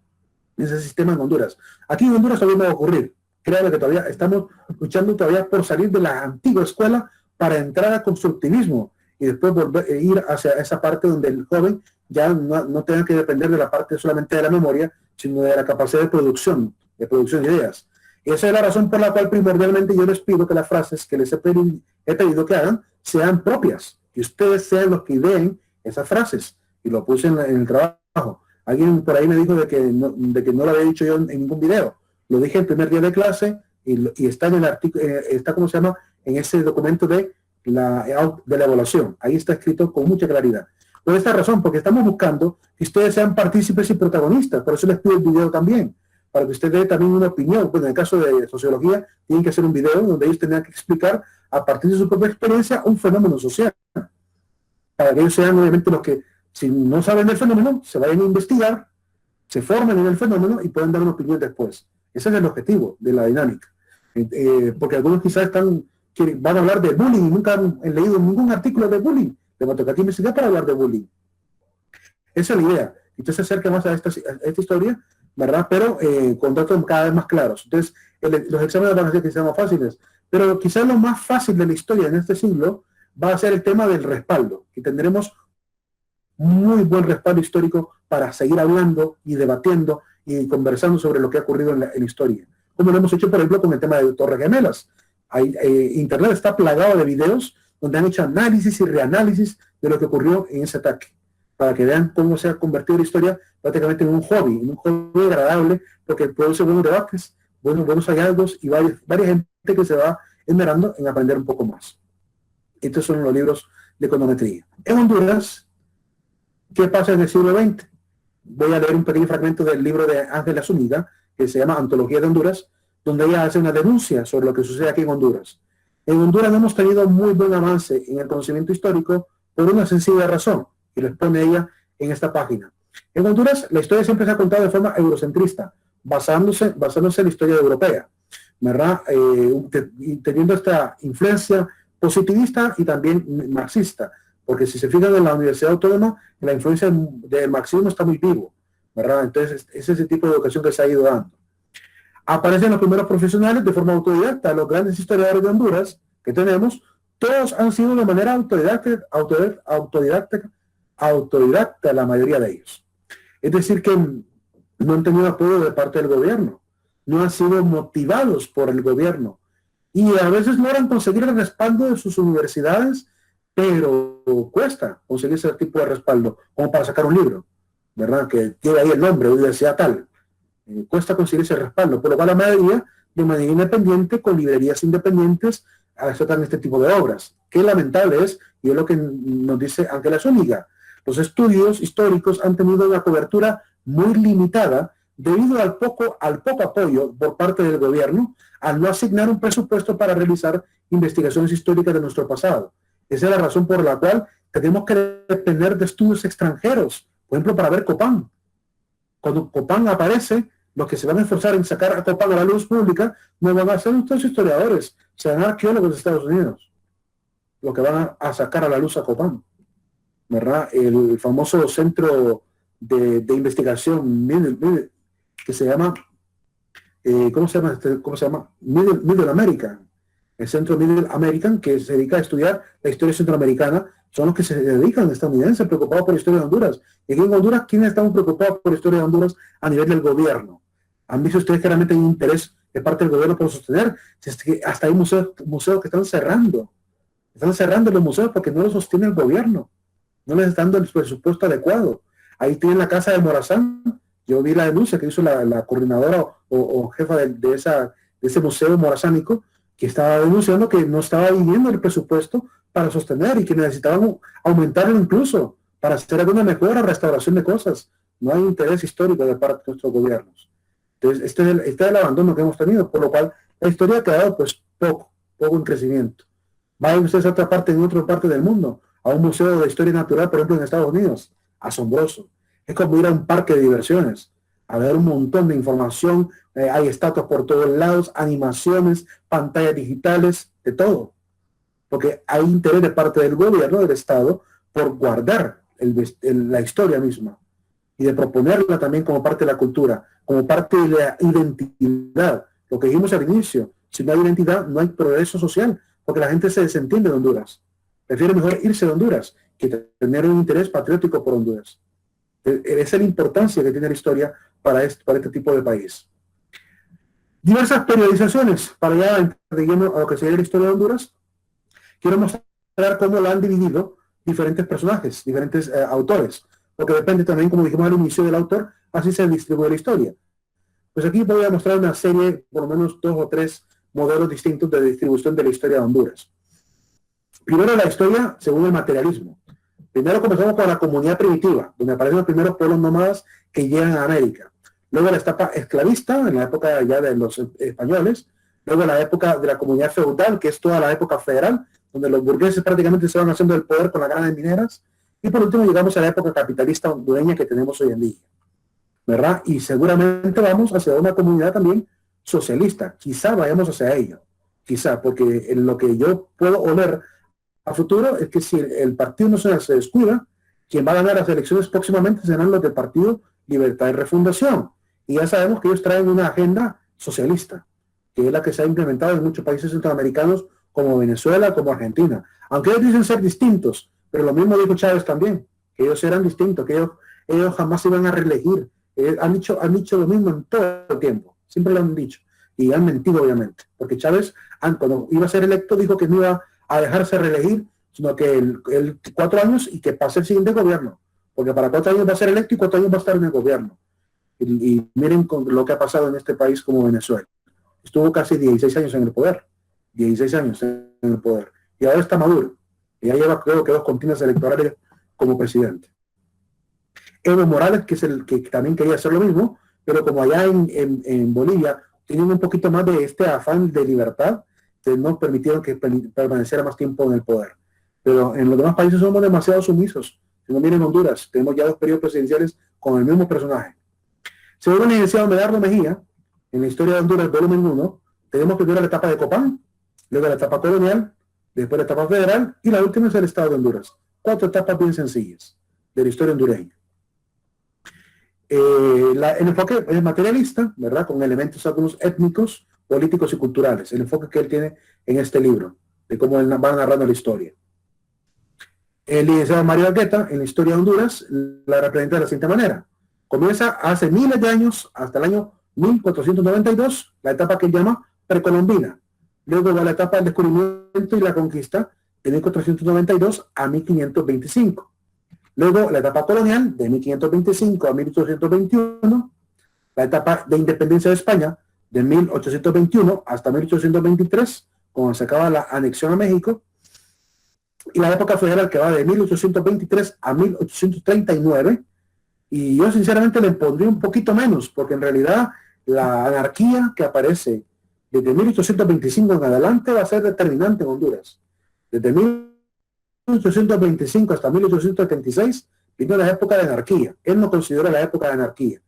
ese sistema en Honduras. Aquí en Honduras todavía no va a ocurrir. Créanme que todavía estamos luchando todavía por salir de la antigua escuela para entrar al constructivismo y después ir hacia esa parte donde el joven ya no tenga que depender de la parte solamente de la memoria, sino de la capacidad de producción de ideas. Y esa es la razón por la cual primordialmente yo les pido que las frases que les he pedido que hagan sean propias, que ustedes sean los que ideen esas frases, y lo puse en el trabajo. Alguien por ahí me dijo de que no lo había dicho yo en ningún video. Lo dije el primer día de clase y está en el artículo, está como se llama, en ese documento de la evaluación. Ahí está escrito con mucha claridad. Por esta razón, porque estamos buscando que ustedes sean partícipes y protagonistas. Por eso les pido el video también, para que usted dé también una opinión. Bueno, en el caso de sociología, tienen que hacer un video donde ellos tengan que explicar a partir de su propia experiencia un fenómeno social. Para que ellos sean obviamente los que, si no saben del fenómeno, se vayan a investigar, se formen en el fenómeno y pueden dar una opinión después. Ese es el objetivo de la dinámica. Porque algunos quizás van a hablar de bullying y nunca han leído ningún artículo de bullying. Le va a tocar investigar para hablar de bullying. Esa es la idea. Entonces se acerca más a esta historia, ¿verdad? Pero con datos cada vez más claros. Entonces, los exámenes van a ser que sean más fáciles. Pero quizás lo más fácil de la historia en este siglo va a ser el tema del respaldo. Y tendremos muy buen respaldo histórico para seguir hablando y debatiendo y conversando sobre lo que ha ocurrido en la historia. Como lo hemos hecho, por ejemplo, con el tema de Torres Gemelas. Internet está plagado de videos donde han hecho análisis y reanálisis de lo que ocurrió en ese ataque, para que vean cómo se ha convertido la historia prácticamente en un hobby agradable, porque produce buenos debates, buenos hallazgos y varias gente que se va esmerando en aprender un poco más. Estos son los libros de econometría. En Honduras, ¿qué pasa en el siglo XX? Voy a leer un pequeño fragmento del libro de Ángela Zúñiga, que se llama Antología de Honduras, donde ella hace una denuncia sobre lo que sucede aquí en Honduras. En Honduras no hemos tenido muy buen avance en el conocimiento histórico por una sencilla razón, y lo expone ella en esta página. En Honduras la historia siempre se ha contado de forma eurocentrista, basándose en la historia europea, ¿verdad? Teniendo esta influencia positivista y también marxista, porque si se fijan en la Universidad Autónoma, la influencia del marxismo está muy vivo, ¿verdad? Entonces es ese tipo de educación que se ha ido dando. Aparecen los primeros profesionales de forma autodidacta. Los grandes historiadores de Honduras que tenemos, todos han sido de manera autodidacta la mayoría de ellos. Es decir, que no han tenido apoyo de parte del gobierno, no han sido motivados por el gobierno y a veces logran conseguir el respaldo de sus universidades, pero cuesta conseguir ese tipo de respaldo, como para sacar un libro, ¿verdad? Que lleve ahí el nombre, universidad tal. Cuesta conseguir ese respaldo, por lo cual la mayoría de manera independiente, con librerías independientes, aceptan este tipo de obras. Qué lamentable es, y es lo que nos dice Ángela Zúñiga. Los estudios históricos han tenido una cobertura muy limitada debido al poco apoyo por parte del gobierno al no asignar un presupuesto para realizar investigaciones históricas de nuestro pasado. Esa es la razón por la cual tenemos que depender de estudios extranjeros, por ejemplo, para ver Copán. Cuando Copán aparece, los que se van a esforzar en sacar a Copán a la luz pública no van a ser nuestros historiadores, serán arqueólogos de Estados Unidos. lo que van a sacar a la luz a Copán, ¿verdad? El famoso centro de investigación que se llama, ¿cómo se llama? ¿Cómo se llama? Middle American. El Centro Middle American, que se dedica a estudiar la historia centroamericana, son los que se dedican, estadounidenses, preocupados por la historia de Honduras. Y aquí en Honduras, ¿quiénes estamos preocupados por la historia de Honduras a nivel del gobierno? ¿Han visto ustedes que realmente hay un interés de parte del gobierno por sostener? Hasta hay museos que están cerrando. Están cerrando los museos porque no los sostiene el gobierno. No les están dando el presupuesto adecuado. Ahí tienen la casa de Morazán. Yo vi la denuncia que hizo la coordinadora o jefa de ese museo morazánico, que estaba denunciando que no estaba viviendo el presupuesto para sostener y que necesitaban aumentarlo incluso para hacer alguna mejora, restauración de cosas. No hay interés histórico de parte de nuestros gobiernos. Entonces, este es el abandono que hemos tenido, por lo cual la historia ha quedado pues poco en crecimiento. Vayan ustedes a otra parte, en otra parte del mundo, a un museo de historia natural, por ejemplo, en Estados Unidos. Asombroso. Es como ir a un parque de diversiones, a ver un montón de información, hay estatuas por todos lados, animaciones, pantallas digitales, de todo. Porque hay interés de parte del gobierno, del Estado, por guardar la historia misma y de proponerla también como parte de la cultura, como parte de la identidad. Lo que dijimos al inicio, si no hay identidad, no hay progreso social, porque la gente se desentiende de Honduras. Prefiere mejor irse de Honduras que tener un interés patriótico por Honduras. Esa es la importancia que tiene la historia para este tipo de país. Diversas periodizaciones, para ya entrar de lleno a lo que sería la historia de Honduras. Quiero mostrar cómo la han dividido diferentes personajes, diferentes autores, porque depende también, como dijimos al inicio, del autor, así se distribuye la historia. Pues aquí voy a mostrar una serie, por lo menos 2 o 3 modelos distintos de distribución de la historia de Honduras. Primero la historia según el materialismo. Primero comenzamos con la comunidad primitiva, donde aparecen los primeros pueblos nómadas que llegan a América. Luego la etapa esclavista, en la época ya de los españoles. Luego la época de la comunidad feudal, que es toda la época federal, donde los burgueses prácticamente se van haciendo el poder con las grandes mineras. Y por último llegamos a la época capitalista hondureña que tenemos hoy en día, ¿verdad? Y seguramente vamos hacia una comunidad también socialista. Quizá vayamos hacia ello. Quizá, porque en lo que yo puedo oler a futuro es que si el Partido Nacional se descuida, quien va a ganar las elecciones próximamente serán los del Partido Libertad y Refundación. Y ya sabemos que ellos traen una agenda socialista, que es la que se ha implementado en muchos países centroamericanos como Venezuela, como Argentina. Aunque ellos dicen ser distintos, pero lo mismo dijo Chávez también, que ellos eran distintos, que ellos jamás se iban a reelegir. Han dicho lo mismo en todo el tiempo, siempre lo han dicho. Y han mentido, obviamente, porque Chávez, cuando iba a ser electo, dijo que no iba a dejarse reelegir, sino que el 4 años y que pase el siguiente gobierno, porque para 4 años va a ser electo y 4 años va a estar en el gobierno. Y miren con lo que ha pasado en este país como Venezuela. Estuvo casi 16 años en el poder, 16 años en el poder, y ahora está Maduro, y ya lleva creo que 2 contiendas electorales como presidente. Evo Morales, que es el que también quería hacer lo mismo, pero como allá en Bolivia tienen un poquito más de este afán de libertad, que no permitieron que permaneciera más tiempo en el poder. Pero en los demás países somos demasiado sumisos. Si no miren Honduras, tenemos ya 2 periodos presidenciales con el mismo personaje. Según el licenciado Medardo Mejía, en la historia de Honduras, volumen 1, tenemos primero la etapa de Copán, luego la etapa colonial, después la etapa federal, y la última es el Estado de Honduras. 4 etapas bien sencillas de la historia hondureña. El enfoque es materialista, ¿verdad? Con elementos algunos étnicos, políticos y culturales. El enfoque que él tiene en este libro, de cómo él va narrando la historia. El licenciado Mario Argueta, en la historia de Honduras, la representa de la siguiente manera. Comienza hace miles de años, hasta el año 1492, la etapa que él llama precolombina. Luego va la etapa del descubrimiento y la conquista, de 1492 a 1525. Luego la etapa colonial, de 1525 a 1821. La etapa de independencia de España, de 1821 hasta 1823, cuando se acaba la anexión a México. Y la época federal, que va de 1823 a 1839. Y yo sinceramente le pondría un poquito menos, porque en realidad la anarquía que aparece desde 1825 en adelante va a ser determinante en Honduras. Desde 1825 hasta 1876 vino la época de anarquía. Él no considera la época de anarquía,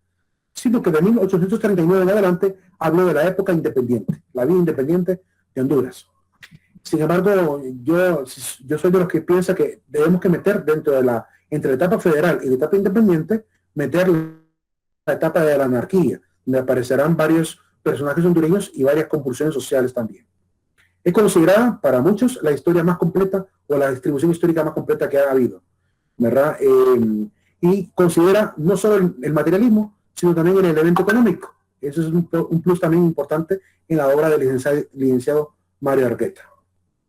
sino que de 1839 en adelante habló de la época independiente, la vida independiente de Honduras. Sin embargo, yo soy de los que piensa que debemos que meter dentro de entre la etapa federal y la etapa independiente, meter la etapa de la anarquía, donde aparecerán varios personajes hondureños y varias compulsiones sociales también. Es considerada para muchos la historia más completa o la distribución histórica más completa que ha habido, ¿verdad? Y considera no solo el materialismo, sino también el elemento económico. Eso es un plus también importante en la obra del licenciado Mario Argueta.